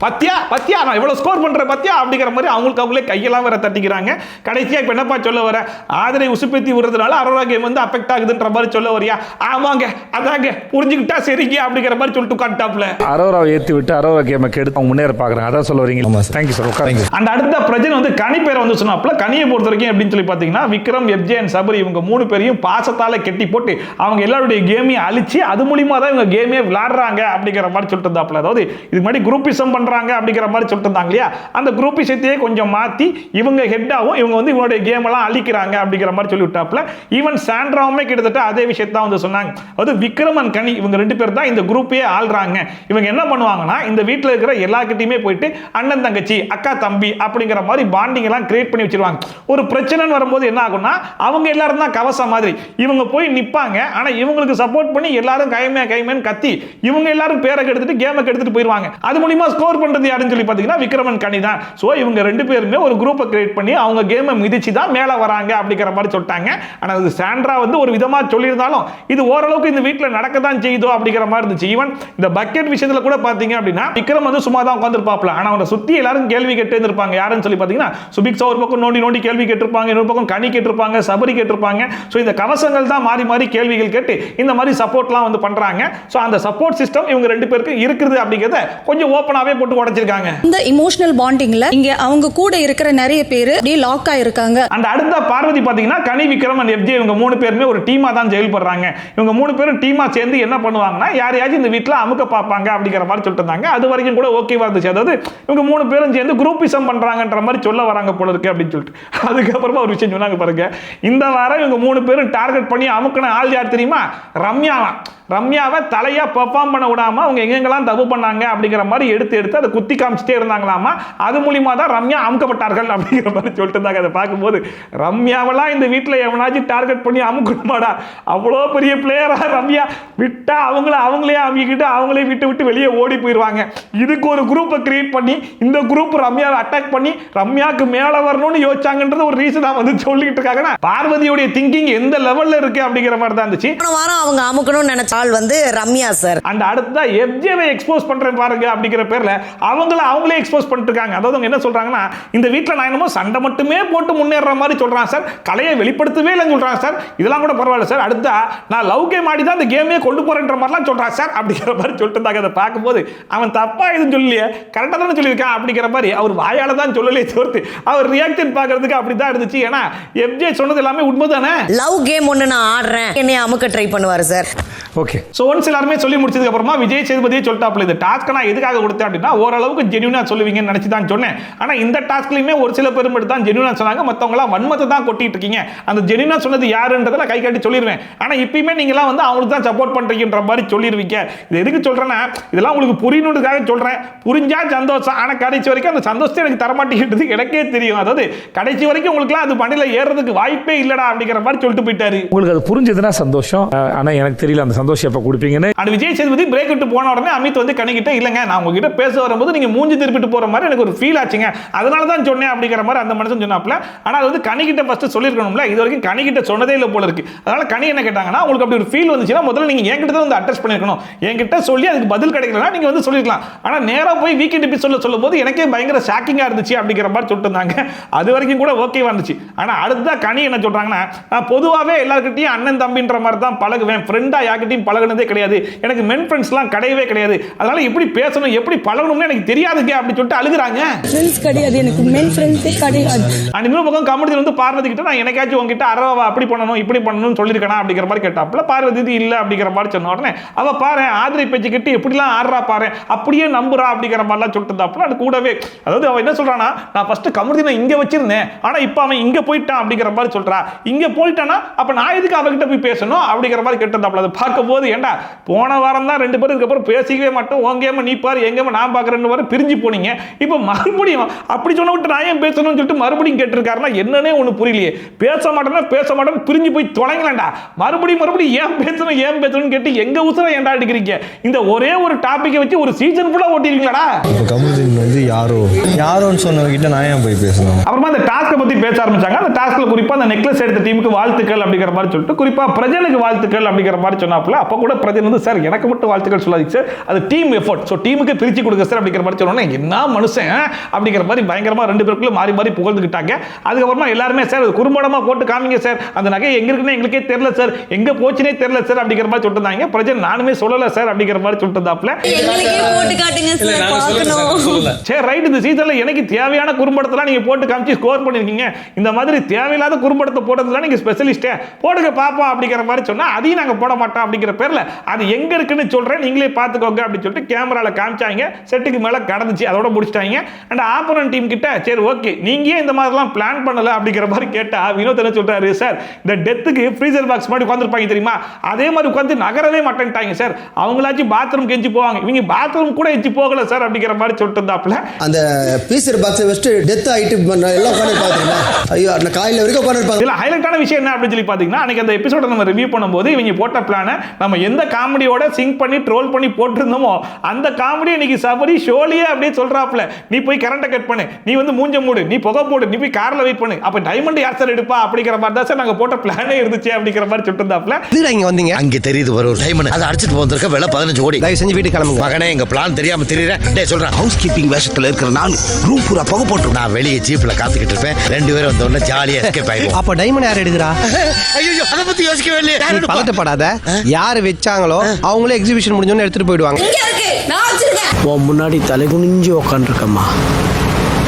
பத்தியா நான் இவ்வளவு ஸ்கோர் பண்றேன் பத்தியா அப்படிங்கிற மாதிரி அவங்களுக்கு அவங்களே கையெல்லாம் வேற தட்டிக்கிறாங்க. கடைசியா இப்ப என்னப்பா சொல்ல வர, ஆதிரை உசுப்பேத்தி விடுறதுனால அரோரா கேம் வந்து அஃபெக்ட் ஆகுதுன்ற மாதிரி சொல்ல வரையா? இல்லையா? ஆமாங்க, அதாங்க, புரிஞ்சுக்கிட்டா சரிங்க அப்படிங்கிற மாதிரி சொல்லிட்டு உட்காந்துட்டாப்ல. அரோராவை ஏற்றி விட்டு அரோரா கேமை கெடுத்து அவங்க முன்னேற பார்க்குறாங்க. அதான் சொல்ல வரீங்க? தேங்க்யூ சார், உட்காருங்க. அந்த அடுத்த பிரச்சனை வந்து கனி பேரை வந்து சொன்னாப்ல. கனியை பொறுத்த வரைக்கும் எப்படின்னு சொல்லி பார்த்தீங்கன்னா, விக்ரம், எஃப்ஜே அண்ட் சபரி இவங்க 3 பேரையும் பாசத்தால கெட்டி போட்டு அவங்க எல்லாருடைய கேமையும் அழிச்சு அது மூலியமா தான் இவங்க கேமே விளையாடுறாங்க அப்படிங்கிற மாதிரி சொல்லிட்டு இருந்தாப்ல. அதாவது இதுக்கு முன்னாடி குரூப்பிசம் பண்றாங்க அப்படிங்கிற மாதிரி சொல்லிட்டு இருந்தாங்க இல்லையா? அந்த குரூப்பிசத்தையே கொஞ்சம் மாத்தி இவங்க ஹெட்டாவும் இவங்க வந்து இவங்களுடைய கேம் எல்லாம் அழிக்கிறாங்க அப்படிங்கிற மாதிரி சொல்லி விட்டாப்ல. ஈவன் சாண்ட்ராவுமே கிட்டத்தட்ட அதே விஷயத்தை தான் வந்து சொன்னாங்க. அதாவது விக்ரம் அண்ட் கனி இவங்க 2 பேர் தான் இந்த குரூப்பையே ஆள்றாங்க. இவங்க என்ன பண்ணுவாங்கன்னா, இந்த வீட்டில் இருக்கிற எல்லார்கிட்டையுமே போயிட்டு அண்ணன் தங்கச்சி, அக்கா தம்பி அப்படிங்கிற மாதிரி பாண்டிங் எல்லாம் கிரியேட் பண்ணி வச்சிருவாங்க. ஒரு பிரச்சனைன்னு வரும்போது என்ன ஆகும்னா, அவங்க எல்லாரும் தான் கவசம் மாதிரி இவங்க போய் நிப்பாங்க. ஆனா இவங்களுக்கு சப்போர்ட் பண்ணி எல்லாரும் கைமேன்னு கத்தி இவங்க எல்லாரும் பேரை கெடுத்துட்டு கேமை கெடுத்துட்டு போயிருவாங்க. அது மூலமா ஸ்கோர் பண்றது யாருன்னு சொல்லி பாத்தீங்கன்னா விக்ரமன் கனி தான். சோ இவங்க 2 பேருமே ஒரு குரூப்பை கிரியேட் பண்ணி அவங்க கேமை மிதிச்சு தான் மேல வராங்க அப்படிங்கிற மாதிரி சொல்லிட்டாங்க. ஆனா அது சாண்ட்ரா வந்து ஒரு விதமா சொல்லியிருந்தாலும் இது ஓரளவுக்கு இந்த வீட்டில் நடக்க தான் செய்யுதோ அப்படிங்கிற மாதிரி இருந்துச்சு. ஈவன் இந்த பக்கெட் விஷயத்துல கூட பாத்தீங்க அப்படின்னா விக்ரம் வந்து சும்மா தான் உட்கார்ந்திருப்பாப்ல. ஆனா அவரை சுத்தி எல்லாரும் கேள்வி கேட்டு இருப்பாங்க. யாருன்னு சொல்லி பாத்தீங்கன்னா சுபிக்ஷா ஒரு பக்கம் நோண்டி கேள்வி கேட்டிருப்பாங்க, இன்னொரு பக்கம் கனி கேட்டிருப்பாங்க, சபரி கேட்டிருப்பாங்க. சோ இந்த கவசங்கள் தான் மாறி கேள்விகள் கேட்டு இந்த மாதிரி சப்போர்ட்லாம் வந்து பண்றாங்க. சோ அந்த சப்போர்ட் சிஸ்டம் இவங்க 2 பேருக்கு இருக்குது அப்படிங்கறத கொஞ்சம் ஓபனாவே போட்டு உடைச்சிருக்காங்க. இந்த இமோஷனல் பாண்டிங்ல இங்க அவங்க கூட இருக்கிற நிறைய பேர் அப்படியே லாக் ஆயிருக்காங்க. அந்த அடுத்த பார்வதி பாத்தீங்கன்னா கனி, விக்ரம் அண்ட் எஃப்ஜே இவங்க 3 பேருமே ஒரு டீமா தான் செயல்படுறாங்க. இவங்க 3 பேரும் டீமா சேர்ந்து என்ன பண்ணுவாங்கன்னா, யாரையாச்சும் இந்த வீட்ல அமுக்க பார்ப்பாங்க அப்படிங்கிற மாதிரி சொல்லிட்டு இருந்தாங்க. அது வரைக்கும் கூட ஓகேவா இருந்துச்சு. அதாவது இவங்க 3 பேரும் சேர்ந்து குரூப்பிசம் பண்றாங்கன்ற மாதிரி சொல்ல வராங்க போல இருக்கு அப்படின்னு சொல்லிட்டு அதுக்கப்புறமா ஒரு விஷயம் சொன்னாங்க பாருங்க. இந்த வாரம் இவங்க 3 பேரும் டார்கெட் பண்ணி அமுக்கின ஆள் யார் தெரியுமா? ரம்யாவை தலையா பெர்ஃபார்ம் பண்ண விடாம அவங்க எங்கெங்கெல்லாம் தப்பு பண்ணாங்க அப்படிங்கிற மாதிரி எடுத்து அதை குத்தி காமிச்சிட்டே இருந்தாங்களாமா. அது மூலியமா தான் ரம்யா அமுக்கப்பட்டார்கள் அப்படிங்கிற மாதிரி சொல்லிட்டு இருந்தாங்க. அதை பார்க்கும்போது ரம்யாவெல்லாம் இந்த வீட்டில் எவனாச்சும் டார்கெட் பண்ணி அமுக்கணுமாடா? அவ்வளோ பெரிய பிளேயரா ரம்யா? விட்டா அவங்களே அமுக்கிட்டு அவங்களே விட்டு வெளியே ஓடி போயிடுவாங்க. இதுக்கு ஒரு குரூப்பை கிரியேட் பண்ணி இந்த குரூப் ரம்யாவை அட்டாக் பண்ணி ரம்யாவுக்கு மேல வரணும்னு யோசிச்சாங்கன்றது ஒரு ரீசனா வந்து சொல்லிட்டு இருக்காங்க. பார்வதியோடைய திங்கிங் எந்த லெவல்ல இருக்கு அப்படிங்கிற மாதிரி தான் இருந்துச்சு. வாரம் அவங்க அமுக்கணும்னு நினைச்ச ஆள் வந்து ரம்யா சார். அந்த அடுத்த எஃப்ஜேவை எக்ஸ்போஸ் பண்றேன் பாருங்க அப்படிங்கிற பேர்ல அவங்களே எக்ஸ்போஸ் பண்ணிட்டு இருக்காங்க. அதாவது அவங்க என்ன சொல்றாங்கன்னா, இந்த வீட்டில் நான் என்னமோ சண்டை மட்டுமே போட்டு முன்னேற மாதிரி சொல்றான் சார், கலையை வெளிப்படுத்தவே இல்லைன்னு சொல்றாங்க சார். இதெல்லாம் கூட பரவாயில்ல சார், அடுத்த நான் லவ் கேம் ஆடி தான் இந்த கேமே கொண்டு போறேன்ற மாதிரிலாம் சொல்றான் சார் அப்படிங்கிற மாதிரி சொல்லிட்டு இருந்தாங்க. அதை பார்க்கும்போது அவன் தப்பா எதுவும் சொல்லலையே, கரெக்டாக தானே சொல்லியிருக்கான் அப்படிங்கிற மாதிரி அவர் வாயால தான் சொல்லலையே தவிர்த்து அவர் ரியாக்ஷன் பார்க்கறதுக்கு அப்படிதான் இருந்துச்சு. ஏன்னா எஃப்ஜே சொன்னது எல்லாமே உண்மைதானே. லவ் கேம் ஒன்று நான் ஆடுறேன், என்னை அமுக்க ட்ரை பண்ணுவார் சார். ஓகே. சோ ஒன்ஸ் எல்லாருமே சொல்லி முடிச்சதுக்கு அப்புறமா விஜய் சேதுபதியே சொல்லிட்டாப்ல, இந்த டாஸ்க் நான் எதுக்காக கொடுத்தேன் அப்படின்னா ஓரளவுக்கு ஜென்யூனா சொல்லுவீங்கன்னு நினைச்சு தான் சொன்னேன். ஆனா இந்த டாஸ்க்லயுமே ஒரு சில பேர் மட்டும் தான் ஜென்யூனா சொன்னாங்க, மத்தவங்க எல்லாம் வன்மத்தை தான் கொட்டிட்டு இருக்கீங்க. அந்த ஜென்யூனா சொன்னது யாருன்றதை கை காட்டி சொல்லிடுவேன். ஆனா இப்பயுமே நீங்க எல்லாம் வந்து அவங்களுக்கு தான் சப்போர்ட் பண்றீங்கன்ற மாதிரி சொல்லிடுவீங்க. இது எதுக்கு சொல்றேன்னா, இதெல்லாம் உங்களுக்கு புரியணுன்றதுக்காக சொல்றேன். புரிஞ்சா சந்தோஷம், ஆனா கடைசி வரைக்கும் அந்த சந்தோஷத்தை எனக்கு தரமாட்டேங்கிறது எனக்கே தெரியும். அதாவது கடைசி வரைக்கும் உங்களுக்கு எல்லாம் அது மண்ணில ஏறதுக்கு வாய்ப்பே இல்லடா அப்படிங்கிற மாதிரி சொல்லிட்டு போயிட்டாரு. உங்களுக்கு அது புரிஞ்சதுன்னா சந்தோஷம். ஆனா எனக்கு தெரியல அந்த சந்தோஷம் எப்ப கொடுப்பீங்கன்னு. அந்த விஜய் சேதுபதி பிரேக் விட்டு போன உடனே அமித் வந்து கணிக்கிட்ட இல்லங்க, நான் உங்ககிட்ட பேச வரும்போது நீங்க மூஞ்சி திருப்பிட்டு போற மாதிரி எனக்கு ஒரு ஃபீல் ஆச்சுங்க, அதனால தான் சொன்னேன் அப்படிங்கிற மாதிரி அந்த மனுஷன் சொன்னாப்ல. ஆனா அது வந்து கணிக்கிட்ட ஃபர்ஸ்ட் சொல்லிருக்கணும்ல, இது வரைக்கும் கணிக்கிட்ட சொன்னதே இல்ல போல இருக்கு. அதனால கனி என்ன கேட்டாங்கன்னா, உங்களுக்கு அப்படி ஒரு ஃபீல் வந்துச்சுன்னா முதல்ல நீங்க என்கிட்ட தான் வந்து அட்ரஸ் பண்ணிருக்கணும். என்கிட்ட சொல்லி அதுக்கு பதில் கிடைக்கலனா நீங்க வந்து சொல்லிருக்கலாம். ஆனா நேரா போய் வீக்கெண்ட் எபிசோட்ல சொல்லும்போது எனக்கே பயங்கர ஷாக்கிங்கா இருந்துச்சு அப்படிங்கிற மாதிரி சொல்லிட்டு இருந்தாங்க. அது வரைக்கும் கூட ஓகேவா இருந்துச்சு. ஆனா அடுத்த கனி என்ன சொல்றாங்கன்னா, நான் பொதுவாவே எல்லார்கிட்டயும் அண்ணன் தம்பின்ற மாதிரி தான் பழகுவேன், ஃப்ரெண்டா யார்கிட்டயும் பழகுனதே கிடையாது, எனக்கு மென் ஃப்ரெண்ட்ஸ்லாம் கிடையவே கிடையாது, அதனால எப்படி பேசணும் எப்படி பழகணும்னு எனக்கு தெரியாதுங்க அப்படி சொல்லிட்டு அழுகுறாங்க. ஃப்ரெண்ட்ஸ் கிடையாது, எனக்கு மென் ஃப்ரெண்ட்ஸே கிடையாது. அண்ட் இன்னொரு பக்கம் கமெடி வந்து பார்வதி கிட்ட நான் எனக்காச்சும் உங்ககிட்ட அரவா அப்படி பண்ணணும் இப்படி பண்ணணும்னு சொல்லியிருக்கேன் அப்படிங்கிற மாதிரி கேட்டாப்புல. பார்வதி இல்ல அப்படிங்கிற மாதிரி சொன்ன உடனே அவ பாரு ஆதிரை பேச்சு கிட்ட எப்படிலாம் ஆடுறா பாரு, அப்படியே நம்புறா அப்படிங்கிற மாதிரிலாம் சொல்லிட்டு இருந்தாப்புல. அது கூடவே அதாவது அவன் என்ன சொல்றானா, நான் ஃபர்ஸ்ட் கமெடி நான் இங்க வச்சிருந்தேன், ஆனா இப்போ அவன் இங்க போயிட்டான் அப்படிங்கிற மாதிரி சொல்றா. இங்க போயிட்டானா அப்ப நான் எதுக்கு அவகிட்ட போய் பேசணும் அப்படிங்கிற மாதிரி கேட்டிருந்தாப்புல. அதை பார்க்கும்போது ஏண்டா போன வாரம் தான் 2 பேரும் இதுக்கப்புறம் பேசிக்கவே மாட்டோம், உன் கேம நீ பாரு என் கேம நான் பார்க்குறேன்னு வர பிரிஞ்சு போனீங்க, இப்போ மறுபடியும் அப்படி சொன்ன விட்டு நான் ஏன் பேசணும்னு சொல்லிட்டு மறுபடியும் கேட்டிருக்காருன்னா என்னன்னே ஒன்று புரியலையே. பேச மாட்டேன்னு பிரிஞ்சு போய் தொலைங்களாண்டா, மறுபடியும் ஏன் பேசணும்னு கேட்டு எங்க உசுரை ஏன்டா அடிக்கிறீங்க? இந்த ஒரே ஒரு டாபிக்கை வச்சு ஒரு சீசன் ஃபுல்லா ஓட்டிருக்கீங்களாடா. கமருதீன் வந்து யாரோன்னு சொன்னவங்கிட்ட நான் ஏன் போய் பேசணும்? அப்புறமா அந்த டாஸ்கை பத்தி பேச ஆரம்பிச்சாங்க. அந்த டாஸ்க்ல குறிப்பா அந்த நெக்லஸ் எடுத்த டீமுக்கு வாழ்த்துக்கள் அப்படிங்கிற மாதிரி சொல்லிட்டு குறிப்பா பிரஜனுக்கு வாழ்த்துக்கள் அப்படிங்கிற மாதிரி சொன்னாப்புல. அப்போ கூட பிரஜன் வந்து சார் எனக்கு மட்டும் வாழ்த்துக்கள் சொல்லாதீங்க சார், அது டீம் எஃபோர்ட், ஸோ டீமுக்கு பிரித்து கொடுங்க சார் அப்படிங்கிற மாதிரி சொன்னோன்னே என்ன மனுஷன் அப்படிங்கிற மாதிரி பயங்கரமாக 2 பேருக்குள்ள மாறி மாறி புகழ்ந்துக்கிட்டாங்க. அதுக்கப்புறமா எல்லாருமே சார் அது குறும்படமாக போட்டு காமிங்க சார், அந்த நகை எங்கே இருக்குன்னு எங்களுக்கே தெரியல சார், எங்கே போச்சுனே தெரியல சார் அப்படிங்கிற மாதிரி சொல்லிட்டு இருந்தாங்க. பிரஜன் நானுமே சொல்லலை சார் அப்படிங்கிற மாதிரி சொல்லிட்டு இருந்தாப்புல. சரி ரைட், இந்த சீசன்ல எனக்கு தேவையான குறும்படத்தெல்லாம் நீங்க போட்டு காமிச்சு ஸ்கோர் பண்ணிருக்கீங்க, இந்த மாதிரி தேவையில்லாத குறும்படத்தை போட்டதுல நீங்க ஸ்பெஷலிஸ்டே போடுங்க பாப்போம் அப்படிங்கிற மாதிரி சொன்னா அதையும் நாங்க போட மாட்டோம் அப்படிங்கிற பேர்ல அது எங்க இருக்குன்னு சொல்றேன் நீங்களே பாத்துக்கோங்க அப்படின்னு சொல்லிட்டு கேமரால காமிச்சாங்க. செட்டுக்கு மேல கடந்துச்சு, அதோட முடிச்சிட்டாங்க. அண்ட் ஆப்போனன்ட் டீம் கிட்ட சரி ஓகே நீங்க ஏன் இந்த மாதிரிலாம் பிளான் பண்ணல அப்படிங்கிற மாதிரி கேட்டா வினோத் என்ன சொல்றாரு, சார் இந்த டெத்துக்கு ஃப்ரீசர் பாக்ஸ் மாதிரி உட்காந்துருப்பாங்க தெரியுமா, அதே மாதிரி உட்காந்து நகரவே மாட்டேன்ட்டாங்க சார், அவங்களாச்சும் பாத்ரூம் கெஞ்சி போவாங்க, இவங்க பாத்ரூம் கூட எஞ்சி போகல சார் அப்படிங்கிற மாதிரி சொல்லிட்டு இருந்தாப்புல. அந்த பீசர் பாக்ஸை வச்சுட்டு டெத் ஆயிட்டு எல்லாம் உட்காந்து பாத்தீங்களா, ஐயோ அந்த காலையில வரைக்கும் உட்காந்து இருப்பாங்க. இதுல ஹைலைட்டான விஷயம் என்ன அப்படின்னு சொல்லி பாத்தீங்கன்னா, அன்னைக்கு அந்த எபிசோட நம்ம ரிவ்யூ பண்ணும்போது இவங்க போட்ட பிளானை நம்ம எந்த காமெடியோட சிங்க் பண்ணி ட்ரோல் பண்ணி போட்டிருந்தோமோ அந்த காமெடி இன்னைக்கு சபரி ஷோலியே அப்படியே சொல்றாப்ல, நீ போய் கரண்ட கட் பண்ணு, நீ வந்து மூஞ்ச மூடு, நீ புகை போடு, நீ போய் கார்ல வெயிட் பண்ணு, அப்ப டைமண்ட் யார் சார் எடுப்பா அப்படிங்கிற மாதிரி தான் சார் நாங்க போட்ட பிளானே இருந்துச்சு அப்படிங்கிற மாதிரி சொல்லிட்டு இருந்தாப்ல. இங்க வந்தீங்க அங்க தெரியுது ஒரு டைமண்ட் அதை அடிச்சிட்டு போந்திருக்க விலை 15 கோடி, தயவு செஞ்சு வீட்டுக்கு கிளம்புங்க மகனே, எங்க பிளான் தெரியாம தெரியறேன். டேய் சொல்றேன், ஹவுஸ் கீப்பிங் வேஷத்துல இருக்கிற நான் ரூம் பூரா புகை போட்டு நான் வெளியே ஜீப்ல காத்துக்கிட்டு இருப்பேன், 2 பேரும் வந்த உடனே ஜாலியா எஸ்கேப் ஆயிடுவோம். அப்ப டைமண்ட் யார் எடுக்கிறா? ஐயோ அத பத்தி யோசிக்கவே இல்லையே. பதட்டப்படாத, யாரு வச்சாங்களோ அவங்களே எக்ஸிபிஷன் முடிஞ்சோன்னு எடுத்துட்டு போயிடுவாங்க. முன்னாடி தலை குனிஞ்சு உட்காந்துருக்கம்மா,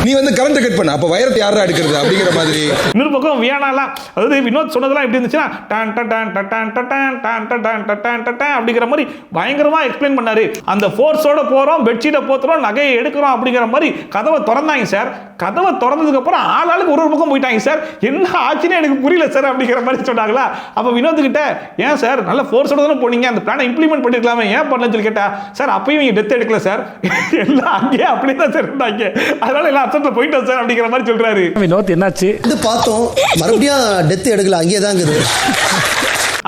நீ வந்து கரண்ட் கட் பண்ண, அப்ப வயரத்தை யாரா எடுக்கிறது அப்படிங்கிற மாதிரி. இன்னொரு பக்கம் வியானாலாம், அதாவது வினோத் சொன்னதெல்லாம் எப்படி இருந்துச்சுன்னா டான் டான் டான் டான் டான் டான் டான் டான் டான் அப்படிங்கிற மாதிரி பயங்கரமா எக்ஸ்பிளைன் பண்ணாரு. அந்த ஃபோர்ஸோட போறோம், பெட்ஷீட்டை போத்துறோம், நகையை எடுக்கிறோம் அப்படிங்கிற மாதிரி கதவை திறந்தாங்க சார். கதவை திறந்ததுக்கு அப்புறம் ஆளாளுக்கு ஒரு பக்கம் போயிட்டாங்க சார். என்ன ஆச்சுன்னு எனக்கு புரியல சார் அப்படிங்கிற மாதிரி சொன்னாங்களா. அப்ப வினோத் கிட்ட ஏன் சார் நல்ல ஃபோர்ஸோட தானே போனீங்க, அந்த பிளானை இம்ப்ளிமெண்ட் பண்ணிருக்கலாமே, ஏன் பண்ணலன்னு சொல்லி கேட்டா, சார் அப்பயும் இவங்க டெத் எடுக்கல சார், எல்லாம் அங்கேயே அப்படியே தான் சார் இருந்தாங்க, அதனால எல்லாம் போயிட்டோம் சார் அப்படிங்கிற மாதிரி சொல்றாரு. வினோத் என்னாச்சு பார்த்தோம், மறுபடியும் டெத் எடுக்கல, அங்கேயே தான் இருக்குது.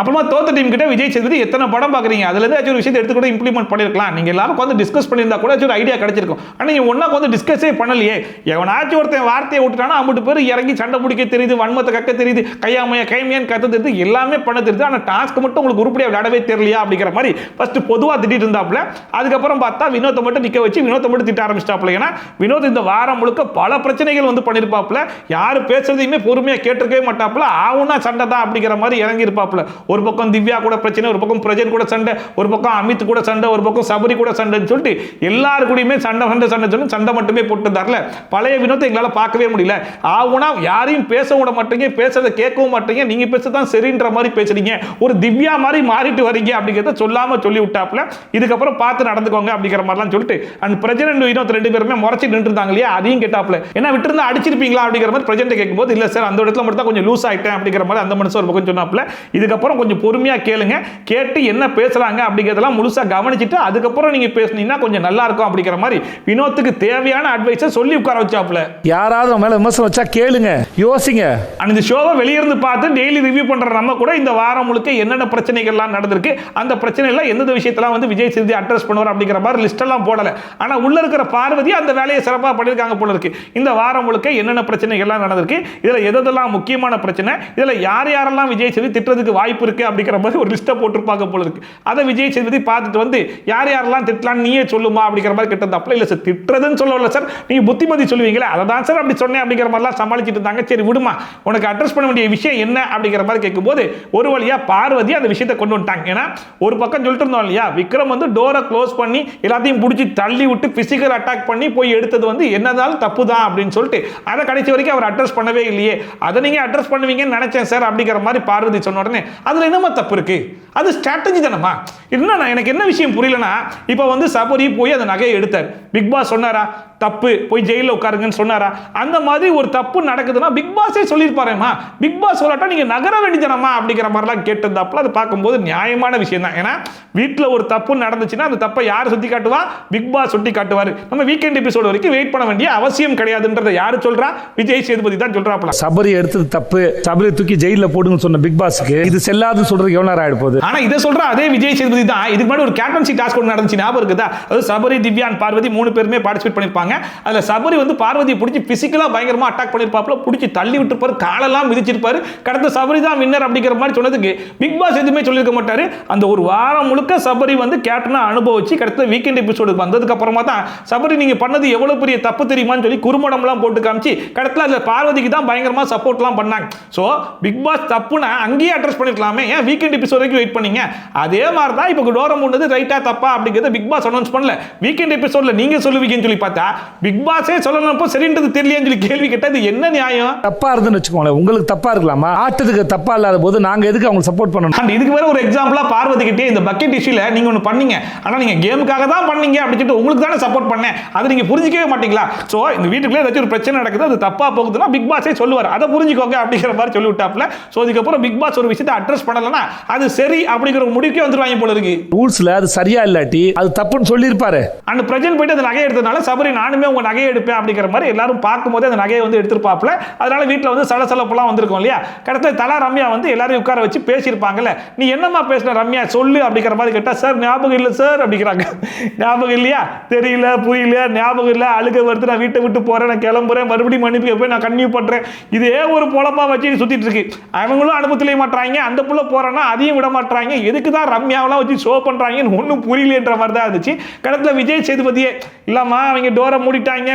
அப்புறமா தோத்த டீம் கிட்ட விஜய் சேதுபதி எத்தனை படம் பாக்குறீங்க, அதுல இருந்து ஒரு விஷயத்தை எடுத்து கூட இம்ப்ளிமெண்ட் பண்ணிருக்கலாம், நீங்க எல்லாரும் வந்து டிஸ்கஸ் பண்ணியிருந்தா கூட ஒரு ஐடியா கிடைச்சிருக்கும். ஆனா நீங்க ஒன்னா வந்து டிஸ்கஸே பண்ணலையே, எவனாச்சும் ஒருத்தன் வார்த்தையை விட்டுட்டானா அம்பட்டு பேர் இறங்கி சண்டை பிடிக்க தெரியுது, வன்மத்தை கக்க தெரியுது, கையாமையா கைமையான்னு கத்த தெரியுது, எல்லாமே பண்ண தெரியுது, ஆனா டாஸ்க் மட்டும் உங்களுக்கு உருப்படியா விளையாடவே தெரியலையா அப்படிங்கிற மாதிரி ஃபர்ஸ்ட் பொதுவா திட்டிட்டு இருந்தாப்ல. அதுக்கப்புறம் பார்த்தா வினோத்தை மட்டும் நிக்க வச்சு வினோத்தை மட்டும் திட்ட ஆரம்பிச்சிட்டாப்ல. ஏன்னா வினோத் இந்த வாரம் முழுக்க பல பிரச்சனைகள் வந்து பண்ணிருப்பாப்ல, யாரு பேசுறதையுமே பொறுமையா கேட்டிருக்கவே மாட்டாப்ல, ஆவுனா சண்டை தான் அப்படிங்கிற மாதிரி இறங்கி இருப்பாப்ல. ஒரு பக்கம் திவ்யா கூட பிரச்சனை, ஒரு பக்கம் பிரஜன் கூட சண்டை, ஒரு பக்கம் அமித் கூட சண்டை, ஒரு பக்கம் சபரி கூட சண்டைன்னு சொல்லிட்டு எல்லாரு கூடயுமே சண்டை சண்டை சண்டை சொல்லி சண்டை மட்டுமே போட்டு தரல. பழைய வினோத்தை எங்களால பார்க்கவே முடியல. ஆவுனா யாரையும் பேச விட மாட்டீங்க, பேசுறதை கேட்கவும் மாட்டீங்க, நீங்க பேசதான் சரின்ற மாதிரி பேசுறீங்க, ஒரு திவ்யா மாதிரி மாறிட்டு வரீங்க அப்படிங்கிறத சொல்லாம சொல்லி விட்டாப்ல. இதுக்கப்புறம் பார்த்து நடந்துக்கோங்க அப்படிங்கிற மாதிரிலாம் சொல்லிட்டு அந்த பிரஜன் அண்ட் வினோத் 2 பேருமே முறைச்சி நின்று இருந்தாங்க இல்லையா, அதையும் கேட்டாப்ல. என்ன விட்டுருந்தா அடிச்சிருப்பீங்களா அப்படிங்கிற மாதிரி பிரஜன் கேட்கும்போது இல்ல சார் அந்த இடத்துல மட்டும் தான் கொஞ்சம் லூஸ் ஆயிட்டேன் அப்படிங்கிற மாதிரி அந்த மனுஷன் ஒரு பக்கம் சொன்னாப்ல. இதுக்கப்புறம் கொஞ்சம் பொறுமையா கேளுங்க, கேட்டு என்ன பேசுறாங்க அப்படிங்கறதெல்லாம் முழுசா கவனிச்சிட்டு அதுக்கப்புறம் நீங்க பேசுனீங்கன்னா கொஞ்சம் நல்லா இருக்கும் அப்படிங்கிற மாதிரி வினோத்துக்கு தேவையான அட்வைஸை சொல்லி உட்கார வச்சாப்ல. யாராவது மேல விமர்சனம் வச்சா கேளுங்க, யோசிங்க. அந்த ஷோவை வெளியிருந்து பார்த்து டெய்லி ரிவ்யூ பண்ற நம்ம கூட இந்த வாரம் முழுக்க என்னென்ன பிரச்சனைகள்லாம் நடந்திருக்கு, அந்த பிரச்சனை எல்லாம் எந்த விஷயத்தெல்லாம் வந்து விஜய் சேதுபதி அட்ரஸ் பண்ணுவார் அப்படிங்கிற மாதிரி லிஸ்ட் எல்லாம் போடல. ஆனா உள்ள இருக்கிற பார்வதி அந்த வேலையை சிறப்பாக பண்ணிருக்காங்க போல இருக்கு. இந்த வாரம் முழுக்க என்னென்ன பிரச்சனைகள்லாம் நடந்திருக்கு, இதுல எதெல்லாம் முக்கியமான பிரச்சனை, இதுல யார் யாரெல்லாம் விஜய் சேதுபதி திட்டுறதுக்கு வாய்ப்பு இருக்கு அப்படிங்கிற மாதிரி ஒரு லிஸ்ட்டை போட்டுருப்பாங்க போல இருக்கு. அதை விஜய் சேதுபதி பார்த்துட்டு வந்து யார் யாரெல்லாம் திட்டலாம் நீயே சொல்லுமா அப்படிங்கிற மாதிரி கேட்டது. இல்ல சார் திட்டுறதுன்னு சொல்லல சார், நீங்க புத்திமதி சொல்லுவீங்களா, அதை தான் சார் அப்படி சொன்னேன் அப்படிங்கிற மாதிரிலாம் சமாளிச்சுட்டு இருந்தாங்க. சரி விடுமா, உனக்கு அட்ரஸ் பண்ண வேண்டிய விஷயம் என்ன அப்படிங்கிற மாதிரி கேட்கும்போது ஒரு வழியா பார்வதி அந்த விஷயத்தை கொண்டு வந்துட்டாங்க. ஏன்னா ஒரு பக்கம் சொல்லிட்டு இருந்தோம் இல்லையா, விக்ரம் வந்து டோரை க்ளோஸ் பண்ணி எல்லாத்தையும் பிடிச்சி தள்ளி விட்டு பிசிக்கல் அட்டாக் பண்ணி போய் எடுத்தது வந்து என்னதாலும் தப்பு தான் அப்படின்னு சொல்லிட்டு அதை கடைசி வரைக்கும் அவர் அட்ரஸ் பண்ணவே இல்லையே, அதை நீங்க அட்ரஸ் பண்ணுவீங்கன்னு நினைச்சேன் சார் அப்படிங்கிற மாதிரி பார்வதி சொன்ன உடனே அதுல என்னமா தப்பு இருக்கு, அது ஸ்ட்ராட்டஜி தானமா. என்ன எனக்கு என்ன விஷயம் புரியலனா, இப்போ வந்து சபரி போய் அந்த நகையை எடுத்தார், பிக் பாஸ் சொன்னாரா தப்பு போய் ஜெயில உட்காருங்கன்னு சொன்னாரா, அந்த மாதிரி ஒரு தப்பு நடக்குதுன்னா பிக் பாஸே சொல்லியிருப்பாரேமா, பிக் பாஸ் சொல்லாட்டா நீங்க நகர வேண்டியதானமா அப்படிங்கிற மாதிரிலாம் கேட்டிருந்தாப்புல. அது பார்க்கும்போது நியாயமான விஷயம் தான். ஏன்னா வீட்டில் ஒரு தப்பு நடந்துச்சுன்னா அந்த தப்பை யார் சுட்டி காட்டுவா, பிக் பாஸ் சுட்டி காட்டுவார். நம்ம வீக்கெண்ட் எபிசோடு வரைக்கும் வெயிட் பண்ண வேண்டிய அவசியம் கிடையாதுன்றதை யாரு சொல்றா, விஜய் சேதுபதி தான் சொல்றாப்ல. சபரி எடுத்தது தப்பு, சபரி தூக்கி ஜெயில போடுங்கன்னு சொன்ன பிக் பாஸ்க்கு இது செல்லாதுன்னு சொல்றது எவ்வளவு நேரம் ஆயிடுது. ஆனா இதை சொல்ற அதே விஜய் சேதுபதி தான் இதுக்கு முன்னாடி ஒரு கேப்டன்சி டாஸ்க் ஒன்று நடந்துச்சு, ஞாபகம் இருக்குதா, அது சபரி திவ்யான் பார்வதி 3 பேருமே பார்ட்டிசிபேட் பண்ணிருப்பாங்க. காமிச்சிருப்பாங்க. அதுல சபரி வந்து பார்வதியை பிடிச்சி பிசிக்கலா பயங்கரமா அட்டாக் பண்ணிருப்பாப்ல, பிடிச்சி தள்ளி விட்டுருப்பாரு, காலெல்லாம் மிதிச்சிருப்பாரு. கடந்த சபரி தான் வின்னர் அப்படிங்கிற மாதிரி சொன்னதுக்கு பிக் பாஸ் எதுவுமே சொல்லியிருக்க மாட்டாரு. அந்த ஒரு வாரம் முழுக்க சபரி வந்து கேப்டனா அனுபவிச்சு கடத்த வீக்கெண்ட் எபிசோடுக்கு வந்ததுக்கு அப்புறமா தான் சபரி நீங்க பண்ணது எவ்வளவு பெரிய தப்பு தெரியுமான்னு சொல்லி குறும்படம்லாம் போட்டு காமிச்சு கடத்துல அதுல பார்வதிக்கு தான் பயங்கரமா சப்போர்ட்லாம் பண்ணாங்க. சோ பிக் பாஸ் தப்புனா அங்கேயே அட்ரஸ் பண்ணிருக்கலாமே, ஏன் வீக்கெண்ட் எபிசோட் வரைக்கும் வெயிட் பண்ணீங்க? அதே மாதிரி தான் இப்போ டோரம் போனது ரைட்டா தப்பா அப்படிங்கறத பிக் பாஸ் அனௌன்ஸ் பண்ணல. வீக்கெண்ட் எபிசோட்ல நீங்க சொல்லுவீங்கன்னு சொல்லி பார்த்தா பிக் பாஸே சொல்லணும்ப்போ சரின்றது தெரியலையேன்னு சொல்லி கேள்வி கேட்டா இது என்ன நியாயம்? தப்பா இருந்துன்னு வச்சுக்கோங்களேன், உங்களுக்கு தப்பா இருக்கலாமா, ஆட்டத்துக்கு தப்பா இல்லாத போது நாங்க எதுக்கு அவங்க சப்போர்ட் பண்ணணும்? அண்ட் இதுக்கு வேற ஒரு எக்ஸாம்பிளா பார்வதி கிட்டே இந்த பக்கெட் இஷ்யூல நீங்க ஒன்னு பண்ணீங்க, ஆனா நீங்க கேமுக்காக தான் பண்ணீங்க அப்படி சொல்லிட்டு உங்களுக்கு தானே சப்போர்ட் பண்ணேன், அதை நீங்க புரிஞ்சிக்கவே மாட்டீங்களா? சோ இந்த வீட்டுக்குள்ள ஏதாச்சும் ஒரு பிரச்சனை நடக்குது, அது தப்பா போகுதுன்னா பிக் பாஸே சொல்லுவார், அதை புரிஞ்சுக்கோங்க அப்படிங்கிற மாதிரி சொல்லி விட்டாப்ல. சோ இதுக்கப்புறம் பிக் பாஸ் ஒரு விஷயத்தை அட்ரஸ் பண்ணலன்னா அது சரி அப்படிங்கிற ஒரு முடிவுக்கே வந்துருவாங்க போல இருக்கு. ரூல்ஸ்ல அது சரியா இல்லாட்டி அது தப்புன்னு சொல்லியிருப்பாரு. அண்ட் பிரஜன் போயிட்டு அந்த நகையை எடுத்ததுனால சபரி நானுமே உங்க நகையை எடுப்பேன் அப்படிங்கிற மாதிரி எல்லாரும் பார்க்கும்போது அந்த நகையை வந்து எடுத்துருப்பாப்ல. அதனால வீட்டில் வந்து சலசலப்பெல்லாம் வந்திருக்கும் இல்லையா? கடத்த தலா ரம்யா வந்து எல்லாரையும் உட்கார வச்சு பேசியிருப்பாங்கல்ல, நீ என்னமா பேசின ரம்யா சொல்லு அப்படிங்கிற மாதிரி கேட்டா சார் ஞாபகம் இல்லை சார் அப்படிங்கிறாங்க. ஞாபகம் இல்லையா, தெரியல, புரியல, ஞாபகம் இல்லை, அழுக வருது, நான் வீட்டை விட்டு போறேன், நான் கிளம்புறேன், மறுபடியும் மன்னிப்பு போய் நான் கன்னியூ பண்றேன், இதே ஒரு பொழப்பா வச்சு சுத்திட்டு இருக்கு. அவங்களும் அனுபவத்திலே மாட்டாங்க, அந்த புள்ள போறேன்னா அதையும் விட மாட்டாங்க, எதுக்கு தான் ரம்யாவெல்லாம் வச்சு ஷோ பண்றாங்கன்னு ஒன்றும் புரியலன்ற மாதிரி தான் இருந்துச்சு. கடத்துல விஜய் சேதுபதியே இல்லம்மா அவங்க டோரை மூடிட்டாங்க,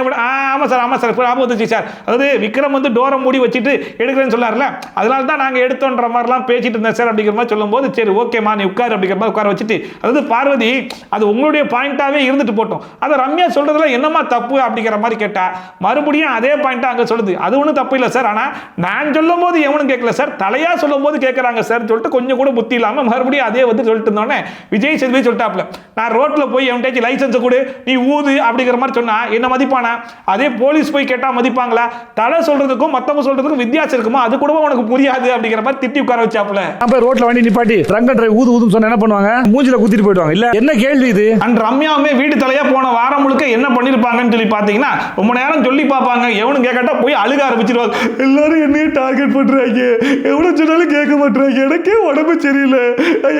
ஆமா சார் ஆமா சார் ஞாபகம் வந்துச்சு சார், அதாவது விக்ரம் வந்து டோரை மூடி வச்சுட்டு எடுக்கிறேன்னு சொல்லார்ல, அதனால தான் நாங்கள் எடுத்தோன்ற மாதிரிலாம் பேசிட்டு இருந்தேன் சார் அப்படிங்கிற மாதிரி சொல்லும்போது சரி ஓகேமா நீ உட்கார் அப்படிங்கிற மாதிரி உட்கார வச்சுட்டு, அதாவது பார்வதி அது உங்களுடைய பாயிண்டாவே இருந்துட்டு போட்டோம், அதை ரம்யா சொல்றதுல என்னமா தப்பு அப்படிங்கிற மாதிரி கேட்டா மறுபடியும் அதே பாயிண்டா அங்க சொல்லுது, அது ஒன்றும் தப்பு இல்லை சார், ஆனா நான் சொல்லும் போது எவனும் கேட்கல சார், தலையா சொல்லும் போது கேட்கறாங்க சார் சொல்லிட்டு கொஞ்சம் கூட புத்தி இல்லாம மறுபடியும் அதே வந்து சொல்லிட்டு இருந்தோன்னே விஜய் சேதுபதி சொல்லிட்டாப்ல, நான் ரோட்ல போய் எவன்டாச்சும் லைசன்ஸ் கொடு நீ ஊது அப்படிங்கிற மாதிரி சொன்னா என்ன மதிப்பானா? அதே போலீஸ் போய் கேட்டா மதிப்பாங்களா? தலை சொல்றதுக்கும் மத்தவங்க சொல்றதுக்கும் வித்தியாசம் இருக்குமா? அது கூட உனக்கு புரியாது அப்படிங்கிற மாதிரி திட்டி உட்கார வச்சாப்ல. அப்ப ரோட்ல வண்டி நிப்பாட்டி ட்ரங்க் அண்ட் டிரைவ் ஊது ஊதுன்னு சொன்னா என்ன பண்ணுவாங்க? மூஞ்சில குத்திட்டு போயிடுவாங்க. இல்ல என்ன கேள்வி இது? அண்ட் ரம்யாவுமே வீடு தலையா போன வாரம் முழுக்க என்ன பண்ணிருப்பாங்கன்னு சொல்லி பாத்தீங்கன்னா ரொம்ப நேரம் சொல்லி பார்ப்பாங்க, எவனும் கேட்கட்டா போய் அழுக ஆரம்பிச்சிருவாங்க, எல்லாரும் என்னையும் டார்கெட் பண்றாங்க, எவ்வளவு சொன்னாலும் கேட்க மாட்டாங்க, எனக்கே உடம்பு சரியில்லை,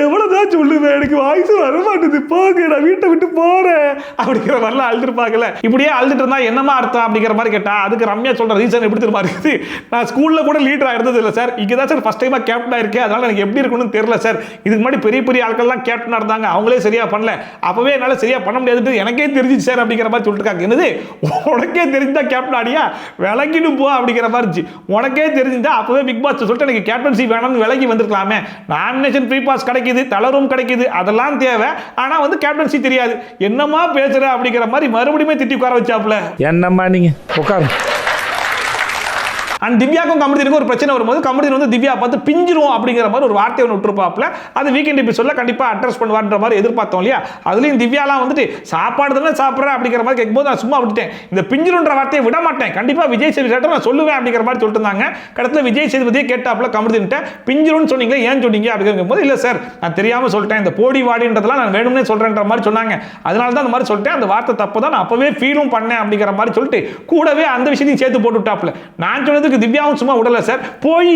எவ்வளவுதான் சொல்லுவேன், எனக்கு வாய்ஸ் வர மாட்டேது, போங்க நான் வீட்டை விட்டு போறேன் அப்படிங்கிற மாதிரிலாம் அழுதுருப்பாங்கல்ல. இப்படியே அழுதுட்டு இருந்தா என்னமா அர்த்தம் அப்படிங்கிற மாதிரி கேட்டா அதுக்கு ரம்யா சொல்ற ரீசன் எப்படி தெரியுமா இருக்குது? நான் ஸ்கூல்ல கூட லீடரா இருந்தது இல்லை சார், இங்க தான் சார் ஃபர்ஸ்ட் டைமா கேப்டனா இருக்கேன், அதனால எனக்கு எப்படி இருக்கணும்னு தெரியல சார், இதுக்கு முன்னாடி பெரிய பெரிய ஆட்கள்லாம் கேப்டனா இருந்தாங்க, அவங்களே சரியா பண்ணல, அப்பவே என்னால சரியா பண்ண முடியாது எனக்கே தெரிஞ்சிச்சு சார் அப்படிங்கிற மாதிரி சொல்லிட்டு இருக்காங்க. என்னது உனக்கே தெரிஞ்சா கேப்டன் ஆடியா விலகிடும் போ அப்படிங்கிற மாதிரி இருந்துச்சு. உனக்கே தெரிஞ்சா அப்பவே பிக் பாஸ் சொல்லிட்டு எனக்கு கேப்டன்சி வேணும்னு விலகி வந்திருக்கலாமே, நாமினேஷன் ஃப்ரீ பாஸ் கிடைக்குது, தளரும் கிடைக்குது, அதெல்லாம் தேவை, ஆனா வந்து கேப்டன்சி தெரியாது, என்னமா பேசுற அப்படிங்கிற மாதிரி மறுபடியும் திட்டி உட்கார வச்சாப்ல. என்னம்மா நீங்க உட்காரு. அண்ட் திவ்யாக்கும் கமருதீனுக்கும் ஒரு பிரச்சனை வரும்போது கமருதீன் வந்து திவ்யா பார்த்து பிஞ்சிரும் அப்படிங்கிற மாதிரி ஒரு வார்த்தையை ஒன்று விட்டுருப்பாப்ல, அது வீக்கெண்ட் எபிசோட்ல கண்டிப்பா அட்ரஸ் பண்ணுவார்ன்ற மாதிரி எதிர்பார்த்தோம் இல்லையா? அதுலயும் திவ்யாலாம் வந்துட்டு சாப்பாடு தானே சாப்பிட்றேன் அப்படிங்கிற மாதிரி கேட்கும்போது நான் சும்மா விட்டுட்டேன், இந்த பிஞ்சிருன்ற வார்த்தையை விட மாட்டேன், கண்டிப்பா விஜய் சேதுபதி நான் சொல்லுவேன் அப்படிங்கிற மாதிரி சொல்லிட்டு இருந்தாங்க. கடத்துல விஜய் சேதுபதியே கேட்டாப்ல கமருதீன்ட்ட பிஞ்சிரும்னு சொன்னீங்களே ஏன் சொன்னீங்க அப்படிங்கிற போது இல்ல சார் நான் தெரியாம சொல்லிட்டேன், இந்த போடி வாடின்றதெல்லாம் நான் வேணும்னே சொல்றேன்ற மாதிரி சொன்னாங்க, அதனால தான் அந்த மாதிரி சொல்லிட்டேன், அந்த வார்த்தை தப்பு தான், நான் அப்பவே ஃபீலும் பண்ணேன் அப்படிங்கிற மாதிரி சொல்லிட்டு கூடவே அந்த விஷயத்தையும் சேர்த்து போட்டு விட்டாப்ல. நான் சொன்னது திவ்யாவும் சும்மா விடல சார், போய்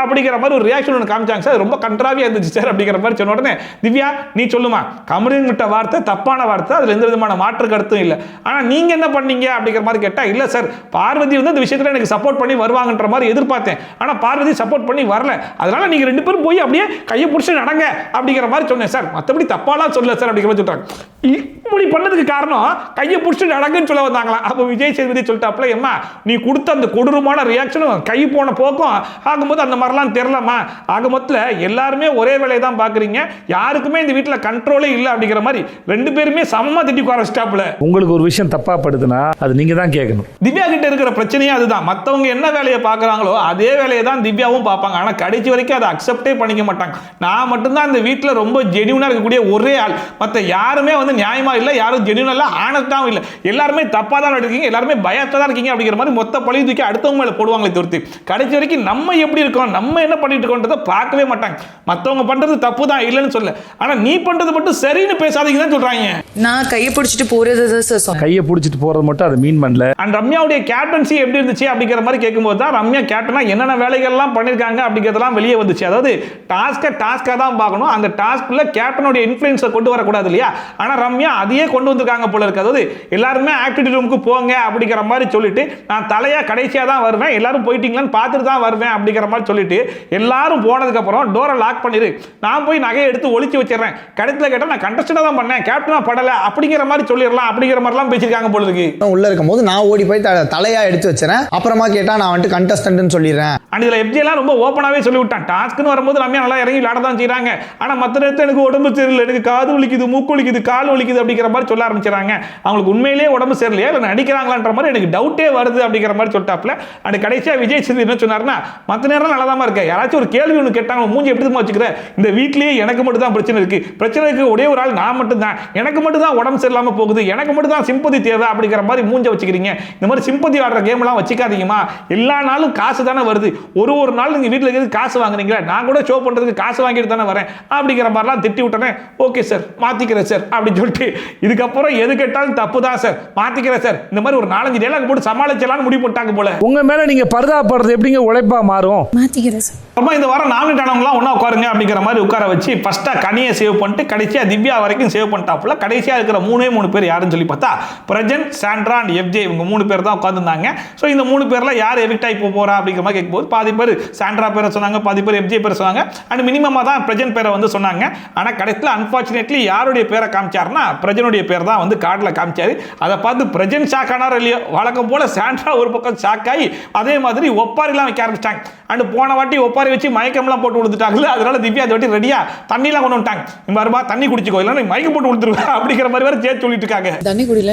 அப்படிங்கிற மாதிரி ஒரு ரியாக்ஷன் ஒன்று காமிச்சாங்க சார், ரொம்ப கண்ட்ராவியா இருந்துச்சு சார் அப்படிங்கிற மாதிரி சொன்ன உடனே திவ்யா நீ சொல்லுமா, கமருதீன் விட்ட வார்த்தை தப்பான வார்த்தை, அதுல எந்த விதமான மாற்று கருத்தும் இல்லை, ஆனா நீங்க என்ன பண்ணீங்க அப்படிங்கிற மாதிரி கேட்டா இல்ல சார் பார்வதி வந்து இந்த விஷயத்துல எனக்கு சப்போர்ட் பண்ணி வருவாங்கன்ற மாதிரி எதிர்பார்த்தேன், ஆனா பார்வதி சப்போர்ட் பண்ணி வரல, அதனால நீங்க ரெண்டு பேரும் போய் அப்படியே கையை பிடிச்சி நடங்க அப்படிங்கிற மாதிரி சொன்னேன் சார், மற்றபடி தப்பாலாம் சொல்லல சார் அப்படிங்கிற மாதிரி சொல்றாங்க. இப்படி பண்ணதுக்கு காரணம் கையை பிடிச்சி நடங்கன்னு சொல்ல வந்தாங்களா? அப்போ விஜய் சேதுபதி சொல்லிட்டாப்ல, ஏம்மா நீ கொடுத்த அந்த கொடூரமான ரியாக்ஷனும் கை போன போக்கும் ஆகும்போது அந்த மாதிரிலாம் தெரியலமா, ஆக மொத்தத்தில் எல்லாருமே ஒரே வேலையை தான் பார்க்குறீங்க, யாருக்குமே இந்த வீட்டில் கண்ட்ரோலே இல்லை அப்படிங்கிற மாதிரி ரெண்டு பேருமே சமமா திட்டி உட்கார வச்சிட்டாப்ல. உங்களுக்கு ஒரு விஷயம் தப்பா படுதுன்னா அது நீங்க தான் கேட்கணும். திவ்யா கிட்ட இருக்கிற பிரச்சனையே அதுதான், மற்றவங்க என்ன வேலையை பார்க்குறாங்களோ அதே வேலையை தான் திவ்யாவும் பார்ப்பாங்க, ஆனால் கடைசி வரைக்கும் அதை அக்செப்டே பண்ணிக்க மாட்டாங்க. நான் மட்டும்தான் இந்த வீட்டில் ரொம்ப ஜெனியூனாக இருக்கக்கூடிய ஒரே ஆள், மற்ற யாருமே வந்து நியாயமா இல்லை, யாரும் ஜெனியூனா இல்லை, ஆனஸ்டாவும் இல்லை, எல்லாருமே தப்பாக தான் இருக்கீங்க, எல்லாருமே பயத்தை தான் இருக்கீங்க அப்படிங்கிற மாதிரி மொத்த பழி தூக்கி அடுத்தவங்க மேலே போடுவாங்க பார்ப்பாங்களே தவிர்த்து கடைசி வரைக்கும் நம்ம எப்படி இருக்கோம், நம்ம என்ன பண்ணிட்டு இருக்கோன்றதை பார்க்கவே மாட்டாங்க. மற்றவங்க பண்றது தப்பு தான் இல்லைன்னு சொல்ல, ஆனா நீ பண்றது மட்டும் சரின்னு பேசாதீங்கன்னு தான் சொல்றாங்க. நான் கையை பிடிச்சிட்டு போறது சார், கையை பிடிச்சிட்டு போறது மட்டும் அதை மீன் பண்ணல. அண்ட் ரம்யாவுடைய கேப்டன்சி எப்படி இருந்துச்சு அப்படிங்கிற மாதிரி கேட்கும்போது தான் ரம்யா கேப்டனா என்னென்ன வேலைகள்லாம் பண்ணியிருக்காங்க அப்படிங்கிறதெல்லாம் வெளியே வந்துச்சு. அதாவது டாஸ்க்காக தான் பார்க்கணும், அந்த டாஸ்க்ல கேப்டனுடைய இன்ஃப்ளூயன்ஸை கொண்டு வரக்கூடாது இல்லையா. ஆனால் ரம்யா அதையே கொண்டு வந்திருக்காங்க போல இருக்கு. அதாவது எல்லாருமே ஆக்டிவிட்டி ரூமுக்கு போங்க அப்படிங்கிற மாதிரி சொல்லிட்டு நான் தலையா கடைசியாக தான் வருவேன், எல்லாரும் போயிட்டீங்களான்னு பார்த்துட்டு தான் வருவேன் அப்படிங்கிற மாதிரி சொல்லிட்டு எல்லாரும் போனதுக்கப்புறம் டோரை லாக் பண்ணிடு, நான் போய் நகையை எடுத்து ஒளிச்சு வச்சிடறேன், கடைசியில் கேட்டால் நான் கண்டஸ்டண்டாக தான் பண்ணேன், கேப்டனா படலை அப்படிங்கிற மாதிரி சொல்லிடலாம் அப்படிங்கிற மாதிரிலாம் பேசியிருக்காங்க போல இருக்கு. உள்ள இருக்கும் போது நான் ஓடி போய் தலையா எடுத்து வச்சிடறேன், அப்புறமா கேட்டா நான் வந்துட்டு கண்டஸ்டன்ட்னு சொல்லிடுறேன். அண்ட் இதில் FJ எல்லாம் ரொம்ப ஓப்பனாகவே சொல்லி விட்டான். டாஸ்க்னு வரும்போது ரம்யா நல்லா இறங்கி விளையாட தான் செய்கிறாங்க, ஆனால் மற்ற நேரத்தில் எனக்கு உடம்பு சரியில்லை, எனக்கு காது வலிக்குது, மூக்கு வலிக்குது, கால் வலிக்குது அப்படிங்கிற மாதிரி சொல்ல ஆரம்பிச்சிடறாங்க. அவங்களுக்கு உண்மையிலேயே உடம்பு சரியில்லையா இல்லை நடிக்கிறாங்களான்ற மாதிரி எனக்கு டவுட்டே வருது அப்படிங்கிற மாதிரி சொல்லிட்டாப்ல. அண்ட் கடைசியாக விஜய் சேதுபதி என்ன சொன்னார்னா, மற்ற நேரம் நல்லா தான் இருக்கு, யாராச்சும் ஒரு கேள்வி ஒன்று கேட்டாங்க மூஞ்சி எப்படி தான் வச்சுக்கிற, இந்த வீட்லேயே எனக்கு மட்டும் தான் பிரச்சனை இருக்கு, பிரச்சனைக்கு ஒரே ஒரு ஆள் நான் மட்டும் தான், எனக்கு மட்டும் தான் உடம்பு சரியில்லாமல் போகுது, எனக்கு மட்டும் தான் சிம்பதி தேவை அப்படிங்கிற மாதிரி மூஞ்ச வச்சுக்கிறீங்க. இந்த மாதிரி சிம்பதி ஆடுற கேம்லாம் வச்சுக்காதீங்கம்மா, எல்லா நாளும் காசு தானே வருது, ஒரு நாள் நீங்கள் வீட்டில் இருக்கிறது காசு வாங்குறீங்களா, நான் கூட ஷோ பண்ணுறதுக்கு காசு வாங்கிட்டு தானே வரேன் அப்படிங்கிற மாதிரிலாம் திட்டி விட்டனே. ஓகே சார் மாற்றிக்கிறேன் சார் அப்படின்னு சொல்லிட்டு இதுக்கப்புறம் எது கேட்டாலும் தப்பு தான் சார், மாற்றிக்கிறேன் சார், இந்த மாதிரி ஒரு 4-5 டேலாக் போட்டு சமாளிச்சலான்னு முடிவு பண்ணிட்டாங்க போல. உங்க மேல நீங்க பரிதாபப்படுறது எப்படிங்க உழைப்பா மாறும்? மாத்திக்கிறேன் சார். அப்புறமா இந்த வாரம் நாமினேட் ஆனவங்களாம் ஒன்றா உட்காருங்க அப்படிங்கிற மாதிரி உட்கார வச்சு ஃபர்ஸ்ட்டாக கனியை சேவ் பண்ணிட்டு கடைசியாக திவ்யா வரைக்கும் சேவ் பண்ணிட்டாப்புல. கடைசியாக இருக்கிற 3 பேர் யாருன்னு சொல்லி பார்த்தா பிரஜன், சாண்ட்ரா அண்ட் FJ இவங்க 3 பேர் தான் உட்காந்துருந்தாங்க. ஸோ இந்த 3 பேரில் யார் எவிக்ட் ஆகி போகிறா அப்படிங்கிற மாதிரி கேட்கும்போது பாதி பேர் சாண்ட்ரா பேரை சொன்னாங்க, பாதி பேர் FJ பேரை சொன்னாங்க, அண்ட் மினிமமாக தான் பிரஜன் பேரை வந்து சொன்னாங்க. ஆனால் கடைசியில் அன்ஃபார்ச்சுனேட்லி யாருடைய பேரை காமிச்சாருன்னா பிரஜனுடைய பேர் தான் வந்து கார்டில் காமிச்சாரு. அதை பார்த்து பிரஜன் ஷாக் ஆனாரோ இல்லையோ, வழக்கம் போல சாண்ட்ரா ஒரு பக்கம் ஷாக் ஆகி அதே மாதிரி ஒப்பாரிலாம் வைக்க ஆரம்பிச்சிட்டாங்க. அண்ட் போன வாட்டி ஒப்பாரி வச்சு மயக்கம்லாம் போட்டு விழுந்துட்டாங்க, அதனால திவ்யா அதை வாட்டி ரெடியா தண்ணிலாம் கொண்டு வந்துட்டாங்க, இந்த மாதிரி தண்ணி குடிச்சிக்கோ இல்லை மயக்கம் போட்டு விழுந்துருவேன் அப்படிங்கிற மாதிரி வேறு சேர்த்து சொல்லிட்டு இருக்காங்க. தண்ணி குடியில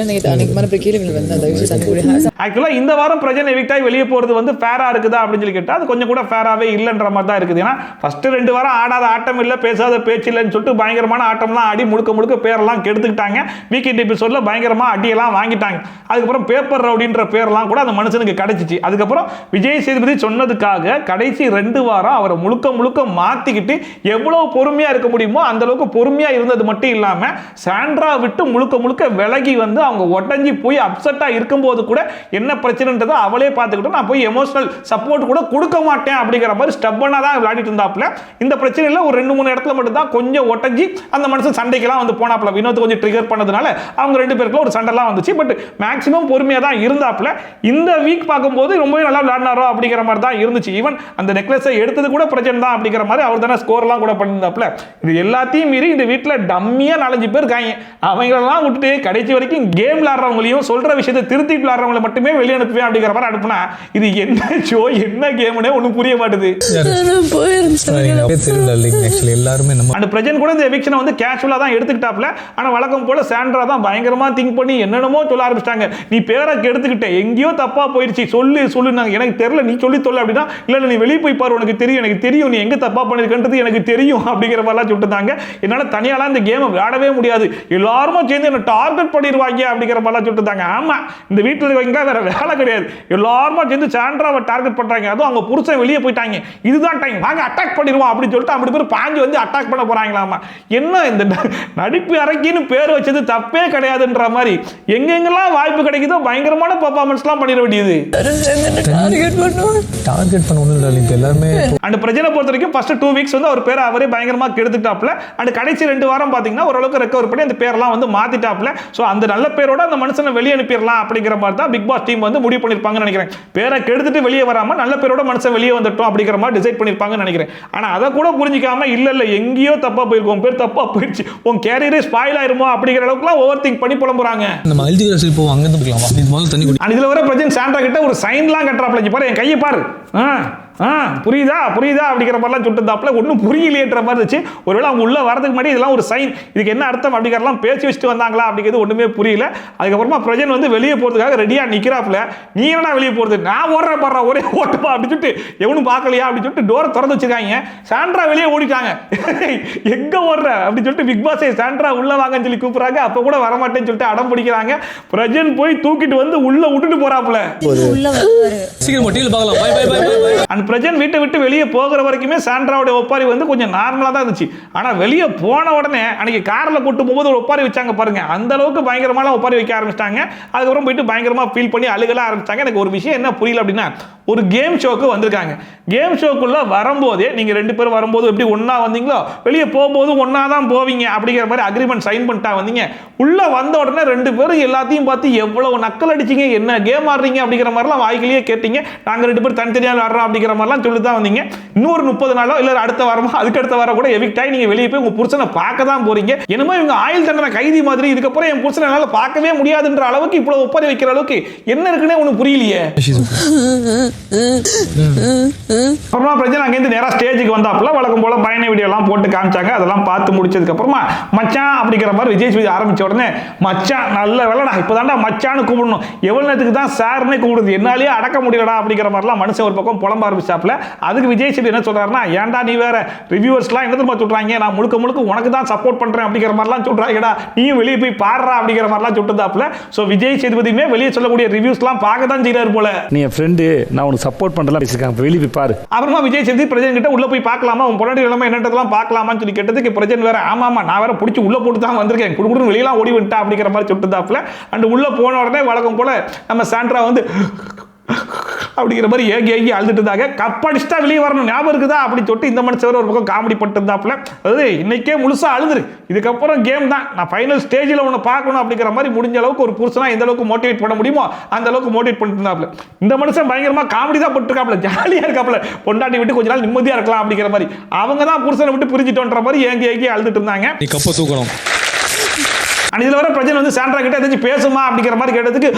ஆக்சுவலாக இந்த வாரம் பிரஜன் எவிக்ட் ஆகி வெளியே போகிறது வந்து ஃபேரா இருக்குதா அப்படின்னு சொல்லி கேட்டால் அது கொஞ்சம் கூட ஃபேராகவே இல்லைன்ற மாதிரி தான் இருக்குது. ஏன்னா ஃபர்ஸ்ட் 2 வாரம் ஆடாத ஆட்டம் இல்லை, பேசாத பேச்சு இல்லைன்னு சொல்லிட்டு பயங்கரமான ஆட்டம்லாம் ஆடி முழுக்க பேரெல்லாம் கெடுத்துக்கிட்டாங்க. வீக்கெண்ட் எபிசோட்ல பயங்கரமாக அடியெல்லாம் வாங்கிட்டாங்க. அதுக்கப்புறம் பேப்பர் ரவுடின்ற பேரெல்லாம் கூட அந்த மனுஷனுக்கு கிடைச்சிச்சு. அதுக்கப்புறம் விஜய் சேதுபதி சொன்னதுக்காக கடைசி 2 வாரம் அவரை முழுக்க மாற்றிக்கிட்டு எவ்வளோ பொறுமையாக இருக்க முடியுமோ அந்த அளவுக்கு பொறுமையாக இருந்தது மட்டும் இல்லாமல் சாண்ட்ரா விட்டு முழுக்க விலகி வந்து அவங்க உடஞ்சி போய் அப்செட்டாக இருக்கும்போது கூட என்ன பிரச்சனைன்றதை அவளே பார்த்துக்கிட்டு நான் போய் எமோஷனல் சப்போர்ட் கூட கொடுக்க மாட்டேன் அப்படிங்கிற மாதிரி ஸ்டப்பனாக தான் விளையாடிட்டு இருந்தாப்புல. இந்த பிரச்சனையில் ஒரு 2-3 இடத்துல மட்டும் தான் கொஞ்சம் ஒட்டஞ்சி அந்த மனுஷன் சண்டைக்கெல்லாம் வந்து போனாப்புல. வினோத் கொஞ்சம் ட்ரிகர் பண்ணதுனால அவங்க 2 பேருக்குள்ள ஒரு சண்டைலாம் வந்துச்சு. பட் மேக்ஸிமம் பொறுமையாக தான் இருந்தாப்புல. இந்த வீக் பார்க்கும்போது ரொம்பவே நல்லா விளையாடினாரோ அப்படிங்கிற மாதிரி தான் இருந்துச்சு. ஈவன் அந்த நெக்லஸை எடுத்தது கூட பிரச்சனை தான் அப்படிங்கிற மாதிரி அவர் தானே ஸ்கோர்லாம் கூட பண்ணியிருந்தாப்புல. இது எல்லாத்தையும் மீறி இந்த வீட்டில் டம்மியாக 4-5 பேர் இருக்காங்க. அவங்களெல்லாம் விட்டுட்டு கடைசி வரைக்கும் கேம் விளையாடுறவங்களையும் சொல்ற விஷயத்தை திருத்தி விளையாடுறவங்களை மட்டுமே வெளியே அனுப்புவேன் அப்படிங்கிற மாதிரி அனுப்புனா இது என்ன ஷோ என்ன கேம்னே ஒன்றும் புரிய மாட்டுது. அந்த பிரஜன் கூட இந்த எவிக்ஷனை வந்து கேஷுவலாக தான் எடுத்துக்கிட்டாப்ல. ஆனால் வழக்கம் போல சாண்ட்ரா தான் பயங்கரமா திங்க் பண்ணி என்னென்னமோ சொல்ல ஆரம்பிச்சிட்டாங்க. நீ பேரை கெடுத்துக்கிட்ட எங்கேயோ தப்பா போயிடுச்சு சொல்லுனாங்க, எனக்கு தெரியல நீ சொல்லி தொல்ல அப்படின்னா இல்லை நீ வெளியே போய் பாரு உனக்கு தெரியும், எனக்கு தெரியும் நீ எங்க தப்பா பண்ணிருக்கன்றது எனக்கு தெரியும் அப்படிங்கிற மாதிரிலாம் சொல்லிட்டாங்க. என்னால் தனியாலாம் இந்த கேமை விளையாடவே முடியாது, எல்லாருமே சேர்ந்து என்ன டார்கெட் பண்ணிடுவாங்க அப்படிங்கிற மாதிரிலாம் சொல்லிட்டாங்க. ஆமா இந்த வீட்டில் இருக்கவங்க வேற வேலை கிடையாது, எல்லாருமே சேர்ந்து சாண்ட்ராவை டார்கெட் பண்றாங்க. அதுவும் அவங்க புருஷன் வெளியே போயிட்டாங்க, இதுதான் டைம் வாங்க அட்டாக் பண்ணிடுவோம் அப்படின்னு சொல்லிட்டு அப்படி பேர் பாஞ்சு வந்து அட்டாக் பண்ண போறாங்களாமா. என்ன இந்த நடிப்பு அறைக்கின்னு பேர் வச்சது தப்பே கிடையாதுன்ற மாதிரி எங்கெங்கெல்லாம் வாய்ப்பு கிடைக்குதோ பயங்கரமான பர்ஃபார்மன்ஸ்லாம் பண்ணிட வேண்டியது. டார்கெட் பண்ண ஒன்றும் இல்லை எல்லாருமே. அந்த பிரச்சனை பொறுத்த வரைக்கும் ஃபர்ஸ்ட் 2 வீக்ஸ் வந்து அவர் பேரை அவரே பயங்கரமா கெடுத்துட்டாப்ல. அந்த கடைசி 2 வாரம் பாத்தீங்கன்னா ஓரளவுக்கு ரெக்கவர் பண்ணி அந்த பேரெல்லாம் வந்து மாத்திட்டாப்ல. ஸோ அந்த நல்ல பேரோட அந்த மனுஷனை வெளியே அனுப்பிடலாம் அப்படிங்கிற மாதிரி தான் பிக் பாஸ் டீம் வந்து முடிவு பண்ணிருப்பாங்கன்னு நினைக்கிறேன். பேரை கெடுத்துட்டு வெளியே வராம நல்ல பேரோட மனுஷன் வெளியே வந்துட்டோம் அப்படிங்கிற மாதிரி டிசைட் பண்ணிருப்பாங்கன்னு நினைக்கிறேன். ஆனா அதை கூட புரிஞ்சிக்காம இல்ல எங்கேயோ தப்பா போயிருக்கும், பேர் தப்பா போயிடுச்சு, உன் கேரியரே ஸ்பாயில் ஆயிருமோ அப்படிங்கிற அளவுக்குலாம் ஓவர் திங்க் பண்ணி புலம்புறாங்க. நம்ம அல்ஜிகிராஸில் போவோம் அங்கே இருந்து போகலாமா, இது முதல்ல தண்ணி குடி. இதுல வர பிரச்சனை சாண்ட்ரா கிட்ட ஒரு சைன்லாம் கட்டுறாப்ல, பாரு என் கையை பாரு புரியுதா புரியுதா அப்படிங்கிற மாதிரிலாம் சுட்டுதாப்புல ஒன்றும் புரியலையேன்ற மாதிரி இருந்துச்சு. ஒருவேளை அவங்க உள்ள வரதுக்கு முன்னாடி இதெல்லாம் ஒரு சைன், இதுக்கு என்ன அர்த்தம் அப்படிங்கிறலாம் பேசி வச்சுட்டு வந்தாங்களா அப்படிங்கிறது ஒன்றுமே புரியல. அதுக்கப்புறமா பிரஜன் வந்து வெளியே போகிறதுக்காக ரெடியாக நிற்கிறாப்புல. நீ என்னடா வெளியே போகிறது, நான் ஓடுறேன் பாடுறா ஒரே ஓட்டுப்பா அப்படின்னு சொல்லிட்டு எவனும் பார்க்கலையா அப்படின்னு சொல்லிட்டு டோரை திறந்து வச்சிருக்காங்க. சாண்ட்ரா வெளியே ஓடிட்டாங்க. எங்கே ஓடுற அப்படின்னு சொல்லிட்டு பிக் பாஸை சாண்ட்ரா உள்ள வாங்கன்னு சொல்லி கூப்பிட்றாங்க. அப்போ கூட வரமாட்டேன்னு சொல்லிட்டு அடம் பிடிக்கிறாங்க. பிரஜன் போய் தூக்கிட்டு வந்து உள்ள விட்டுட்டு போறாப்புல. அந்த பிரஜன் வீட்டை விட்டு வெளியே போகிற வரைக்குமே சாண்ட்ராவுடைய ஒப்பாரி வந்து கொஞ்சம் நார்மலா தான் இருந்துச்சு. ஆனா வெளியே போன உடனே அன்னைக்கு கார்ல கூட்டு போகும்போது ஒரு ஒப்பாரி வச்சாங்க பாருங்க, அந்த அளவுக்கு பயங்கரமான ஒப்பாரி வைக்க ஆரம்பிச்சிட்டாங்க. அதுக்கப்புறம் போயிட்டு பயங்கரமா ஃபீல் பண்ணி அழுகலாம் ஆரம்பிச்சாங்க. எனக்கு ஒரு விஷயம் என்ன புரியல அப்படின்னா, ஒரு கேம் ஷோக்கு வந்திருக்காங்க. கேம் ஷோக்குள்ள வரும்போதே நீங்க 2 பேரும் வரும்போது எப்படி ஒண்ணா வந்தீங்களோ வெளியே போகும்போது ஒண்ணா தான் போவீங்க அப்படிங்கிற மாதிரி அக்ரிமெண்ட் சைன் பண்ணிட்டா வந்தீங்க. உள்ள வந்த உடனே 2 பேரும் எல்லாத்தையும் பார்த்து எவ்வளவு நக்கல் அடிச்சீங்க, என்ன கேம் ஆடுறீங்க அப்படிங்கிற மாதிரிலாம் வாய்க்கிலேயே கேட்டீங்க. நாங்க 2 பேரும் தனித்தனியாக விளாடுறோம் அப்படிங்கிற மாதிரிலாம் சொல்லி தான் வந்தீங்க. இன்னொரு 30 நாளோ இல்லை அடுத்த வாரமோ அதுக்கு அடுத்த வாரம் கூட எவிக்ட் ஆகி நீங்க வெளியே போய் உங்க புருஷனை பார்க்க தான் போறீங்க. என்னமோ இவங்க ஆயுள் தண்டனை கைதி மாதிரி இதுக்கப்புறம் என் புருஷனை என்னால பார்க்கவே முடியாதுன்ற அளவுக்கு இவ்வளவு ஒப்பாரி வைக்கிற அளவுக்கு என்ன இருக்குன்னே ஒண்ணு புரியலையே. அப்புறமா பிரச்சனை அங்கேருந்து நேரா ஸ்டேஜுக்கு வந்தாப்புல வழக்கம் போல பயண வீடியோ எல்லாம் போட்டு காமிச்சாங்க. அதெல்லாம் பார்த்து முடிச்சதுக்கு அப்புறமா மச்சான் அப்படிங்கிற மாதிரி விஜய் சேதுபதி ஆரம்பிச்ச உடனே மச்சான் நல்ல வேலைடா இப்பதான்டா மச்சான்னு கூப்பிடணும், எவ்வளவு நேரத்துக்கு தான் சார்னே கூப்பிடுது, என்னாலேயே அடக்க முடியலடா அப்படிங்கிற மாதிரிலாம் மனுஷன் ஒரு பக்கம் புலம்ப ஆரம்பிச்சாப்புல. அதுக்கு விஜய் சேதுபதி என்ன சொல்றாருன்னா, ஏன்டா நீ வேற ரிவ்யூவர்ஸ்லாம் என்ன தெரியுமா சொல்றாங்க, நான் முழுக்க முழுக்க உனக்கு தான் சப்போர்ட் பண்றேன் அப்படிங்கிற மாதிரிலாம் சொல்றாங்கடா, நீயும் வெளியே போய் பாடுறா அப்படிங்கிற மாதிரிலாம் சொல்லிட்டாப்புல. ஸோ விஜய் சேதுபதியுமே வெளியே சொல்லக்கூடிய ரிவ்யூஸ்லாம் பார்க்க தான் செய்யறாரு போல. நீ என் ஃப்ரெண்டு, நான் உனக்கு சப்போர்ட் பண்ணலாம் பேசிருக்காங்க, வெளியே போய் பாரு. அப்புறமா விஜய் சேதுபதி பிரஜன் கிட்ட உள்ள போய் பார்க்கலாமா, உன் பொண்டாட்டி நிலைமை என்னன்றதெல்லாம் பார்க்கலாமான்னு சொல்லி கேட்டதுக்கு பிரஜன் வேற ஆமாமா நான் வேற பிடிச்சி உள்ள போட்டு தான் வந்திருக்கேன், குடுக்குன்னு வெளியெல்லாம் ஓடி விட்டா அப்படிங்கிற மாதிரி சொல்லிட்டுதாப்புல. அண்ட் உள்ள போன உடனே வழக்கம் போல நம்ம சாண்ட்ரா வந்து அப்படிங்கிற மாதிரி ஏகி ஏகி அழுதுட்டுதாங்க. கப்படிச்சுட்டா வெளியே வரணும் ஞாபகம் இருக்குதா அப்படி சொல்லிட்டு இந்த மனுஷன் ஒரு பக்கம் காமெடி பண்ணிட்டுதாப்புல. அதாவது இன்னைக்கே முழுசா அழுதுரு, இதுக்கப்புறம் கேம் தான், நான் ஃபைனல் ஸ்டேஜில் உன்னை பார்க்கணும் அப்படிங்கிற மாதிரி முடிஞ்ச அளவுக்கு ஒரு புருஷனா எந்த அளவுக்கு மோட்டிவேட் பண்ண முடியுமோ அந்த அளவுக்கு மோட்டிவேட் பண்ணிட்டு இருந்தாப்புல. இந்த மனுஷன் பயங்கரமா காமெடி தான் போட்டுருக்காப்புல, ஜாலியா இருக்காப்புல, பொண்டாட்டி விட்டு கொஞ்ச நாள் நிம்மதியா இருக்கலாம் அப்படிங்கிற மாதிரி. அவங்க தான் புருஷனை விட்டு பிரிஞ்சிட்டோன்ற மாதிரி ஏங்கி ஏங்கி அழுதுட்டு இருந்தாங்க. நீ கப்ப தூக்கணும். இதில் வர பிரச்சனை வந்து சாண்ட்ரா கிட்ட ஏதாச்சும் பேசுமா அப்படிங்கிற மாதிரி கேட்டதுக்கு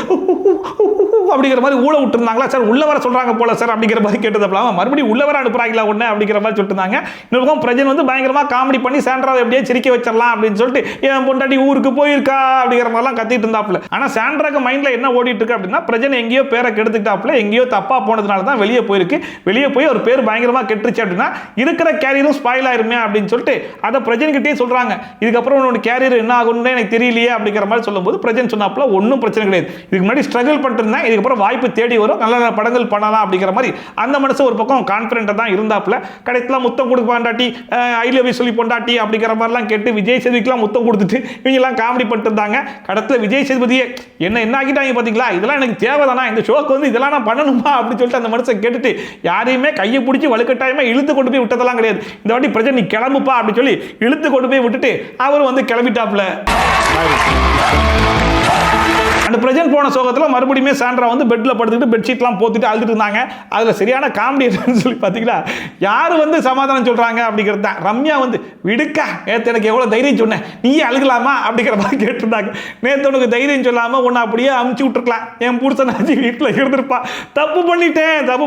அப்படிங்கிற மாதிரி ஊழ விட்டுருந்தாங்களா, சார் உள்ள வர சொல்றாங்க போல சார் அப்படிங்கிற மாதிரி கேட்டதுல மறுபடியும் உள்ள வர அனுப்புறாங்களா ஒண்ணு அப்படிங்கிற மாதிரி சொல்லிட்டு இன்னொரு பிரஜன் வந்து பயங்கரமா காமெடி பண்ணி சாண்ட்ராவை எப்படியே சிரிக்க வச்சிடலாம் அப்படின்னு சொல்லிட்டு என் பொண்டாட்டி ஊருக்கு போயிருக்கா அப்படிங்கிற மாதிரிலாம் கத்திட்டு இருந்தாப்புல. ஆனா சாண்ட்ராக்கு மைண்ட்ல என்ன ஓடிட்டு இருக்கு அப்படின்னா, பிரஜன் எங்கேயோ பேரை கெடுத்துக்கிட்டாப்புல, எங்கேயோ தப்பா போனதுனால தான் வெளியே போயிருக்கு, வெளியே போய் ஒரு பேர் பயங்கரமா கெட்டுருச்சு அப்படின்னா இருக்கிற கேரியரும் ஸ்பாயில் ஆயிருமே அப்படின்னு சொல்லிட்டு அதை பிரஜன் கிட்டே சொல்றாங்க. இதுக்கப்புறம் உன்னோட கேரியர் என்ன ஆகும்னு எனக்கு தெரியலையே அப்படிங்கிற மாதிரி சொல்லும்போது பிரஜன் சொன்னாப்புல ஒன்றும் பிரச்சனை கிடையாது, இதுக்கு முன்னாடி ஸ்ட்ரகிள் பண்ணிட்டு இருந்தேன், இதுக்கப்புறம் வாய்ப்பு தேடி வரும், நல்ல நல்ல படங்கள் பண்ணலாம் அப்படிங்கிற மாதிரி அந்த மனுஷன் ஒரு பக்கம் கான்ஃபிடென்ட்டா தான் இருந்தாப்புல. கடைசியில் முத்தம் கொடுக்க பொண்டாட்டி, ஐ லவ் யூ சொல்லி பொண்டாட்டி அப்படிங்கிற மாதிரிலாம் கேட்டு விஜய் சேதுபதிக்குலாம் முத்தம் கொடுத்துட்டு இவங்க எல்லாம் காமெடி பண்ணிட்டு இருந்தாங்க. கடைசியில் விஜய் சேதுபதியே என்ன ஆகிட்டாங்க பாத்தீங்களா, இதெல்லாம் எனக்கு தேவைதானா, இந்த ஷோக்கு வந்து இதெல்லாம் நான் பண்ணணுமா அப்படின்னு சொல்லிட்டு அந்த மனுஷன் கேட்டுட்டு யாரையுமே கையை பிடிச்சி வலுக்கட்டாயமா இழுத்து கொண்டு போய் விட்டதெல்லாம் கிடையாது. இந்த வாட்டி பிரச்சனை நீ கிளம்புப்பா அப்படின்னு சொல்லி இழுத்து கொண்டு போய் விட்டுட்டு அவர் வந்து கிளம்பிட்டாப்புல. அந்த பிரஜன் போன சோகத்தில் மறுபடியுமே சாண்ட்ரா வந்து பெட்ல படுத்துக்கிட்டு பெட்ஷீட்லாம் போத்திட்டு அழுதுட்டு இருந்தாங்க. அதுல சரியான காமெடி என்னன்னு சொல்லி பார்த்தீங்களா, யாரு வந்து சமாதானம் சொல்றாங்க அப்படிங்கிறது தான். ரம்யா வந்து விடுக்கா, நேற்று எனக்கு எவ்வளவு தைரியம் சொன்னேன், நீயே அழுகலாமா அப்படிங்கிற மாதிரி கேட்டிருந்தாங்க. நேற்று உனக்கு தைரியம் சொல்லாம உன்னை அப்படியே அமுச்சு விட்டுருக்கலாம், என் புருஷனாச்சு வீட்டில் இருந்திருப்பா, தப்பு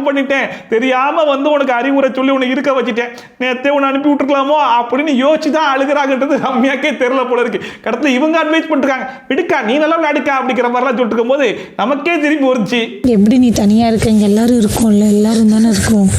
பண்ணிட்டேன் தெரியாம வந்து உனக்கு அறிவுரை சொல்லி உனக்கு இருக்க வச்சுட்டேன், நேற்றே உன்னை அனுப்பி விட்டுருக்கலாமோ அப்படின்னு யோசிச்சு தான் அழுகிறாங்கன்றது ரம்யாக்கே தெரியல போல இருக்கு. கடத்துல இவங்க அட்வைஸ் பண்ணிருக்காங்க, விடுக்கா நீ நல்லா விளையாடுக்கா அப்படிங்கிற மாதிரிலாம் சொல்லிட்டு போது நமக்கே திரும்பி வருச்சு. எப்படி நீ தனியா இருக்க, இங்க எல்லாரும் இருக்கோம்ல, எல்லாரும் தானே இருக்கோம்.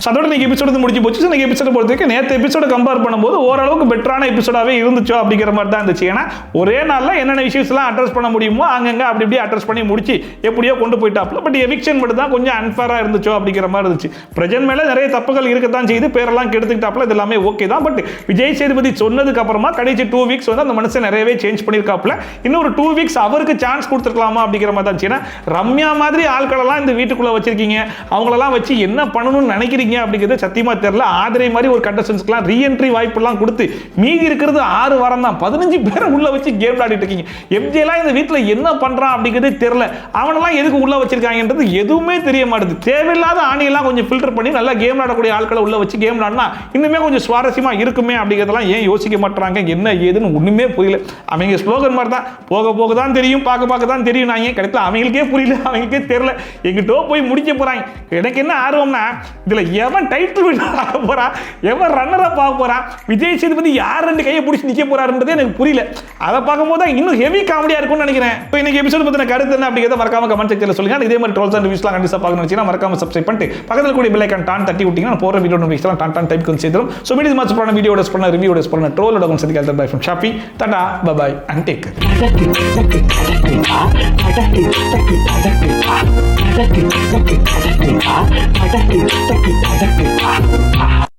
அதோட இன்னைக்கு எபிசோடு முடிஞ்சு போச்சு. இன்னைக்கு எபிசோட பொறுத்தவரைக்கும் நேற்று எபிசோட கம்பேர் பண்ணும்போது ஓரளவுக்கு பெட்டரான எபிசோடாவே இருந்துச்சோ அப்படிங்கிற மாதிரி தான் இருந்துச்சு. ஏன்னா ஒரே நாள்ல என்னென்ன இஷ்யூஸ்லாம் அட்ரஸ் பண்ண முடியுமோ அங்கங்க அப்படி இப்படி அட்ரஸ் பண்ணி முடிச்சு எப்படியோ கொண்டு போயிட்டாப்ல. பட் எவிக்ஷன் மட்டும் தான் கொஞ்சம் அன்ஃபேரா இருந்துச்சோ அப்படிங்கிற மாதிரி இருந்துச்சு. பிரஜன் மேல நிறைய தப்புகள் இருக்கத்தான் செய்து, பேரெல்லாம் கெடுத்துக்கிட்டாப்ல, இது எல்லாமே ஓகே தான். பட் விஜய் சேதுபதி சொன்னதுக்கு அப்புறமா கடைசி 2 வீக்ஸ் வந்து அந்த மனுஷன் நிறையவே சேஞ்ச் பண்ணியிருக்காப்ல. இன்னொரு 2 வீக்ஸ் அவருக்கு சான்ஸ் கொடுத்துருக்கலாமா அப்படிங்கிற மாதிரி தான். ஏன்னா ரம்யா மாதிரி ஆட்களெல்லாம் இந்த வீட்டுக்குள்ள வச்சிருக்கீங்க, அவங்களெல்லாம் வச்சு என்ன பண்ணணும்னு நினைக்கிறீங்க அப்படிங்கிறது சத்தியமா தெரியல. ஆதரை மாதிரி ஒரு கண்டஸ்டன்ஸ்க்குலாம் ரீஎன்ட்ரி வாய்ப்பெல்லாம் கொடுத்து மீதி இருக்கிறது 6 வாரம் தான், 15 பேரை உள்ள வச்சு கேம் விளையாடிட்டு இருக்கீங்க. எம்ஜேலாம் இந்த வீட்டில் என்ன பண்றான் அப்படிங்கிறதே தெரியல, அவனெல்லாம் எதுக்கு உள்ள வச்சிருக்காங்கன்றது எதுவுமே தெரிய மாட்டேது. தேவையில்லாத ஆணியெல்லாம் கொஞ்சம் ஃபில்டர் பண்ணி நல்லா கேம் விளையாடக்கூடிய ஆட்களை உள்ள வச்சு கேம் விளையாடினா இன்னுமே கொஞ்சம் சுவாரஸ்யமா இருக்குமே அப்படிங்கிறதெல்லாம் ஏன் யோசிக்க மாட்டாங்க, என்ன ஏதுன்னு ஒண்ணுமே புரியல. அவங்க ஸ்லோகன் மாதிரி தான், போக போக தான் தெரியும். தெரியும், பார்க்க தான் தெரியும். நான் கிடைக்கல, அவங்களுக்கே புரியல, அவங்களுக்கே தெரியல, எங்கிட்டோ போய் முடிக்க போறாங்க. எனக்கு என்ன ஆர்வம்னா இதுல எவன் டைட்டில் ஆக போறான், எவன் ரன்னரா பார்க்க போறான், விஜய் சேதுபதி யார் 2 கையை பிடிச்சி நிக்க போறாருன்றதே எனக்கு புரியல. அதை பார்க்கும்போது தான் இன்னும் ஹெவி காமெடியா இருக்கும்னு நினைக்கிறேன். இப்போ இன்னைக்கு எபிசோட் பத்தின கருத்து என்ன அப்படிங்கிறத மறக்காம கமெண்ட் செக்ஷன்ல சொல்லுங்க. இதே மாதிரி ட்ரோல்ஸ் அண்ட் ரிவ்யூஸ்லாம் கண்டிப்பா பார்க்கணும்னு நினைச்சீங்கன்னா மறக்காம சப்ஸ்கிரைப் பண்ணிட்டு பக்கத்துல கூடிய பெல் ஐகான் டான் தட்டி விட்டீங்கன்னா நான் போற வீடியோ நோட்டிஃபிகேஷன் டான் டைப் பண்ணி சேர்த்துரும். சோ மீட் இஸ் மச் பண்ண வீடியோட பண்ண ரிவ்யூவோட பண்ண ட்ரோலோட வந்து சந்திக்கலாம். பை ஃப்ரம் ஷாப்பி. Tata bye bye and take care.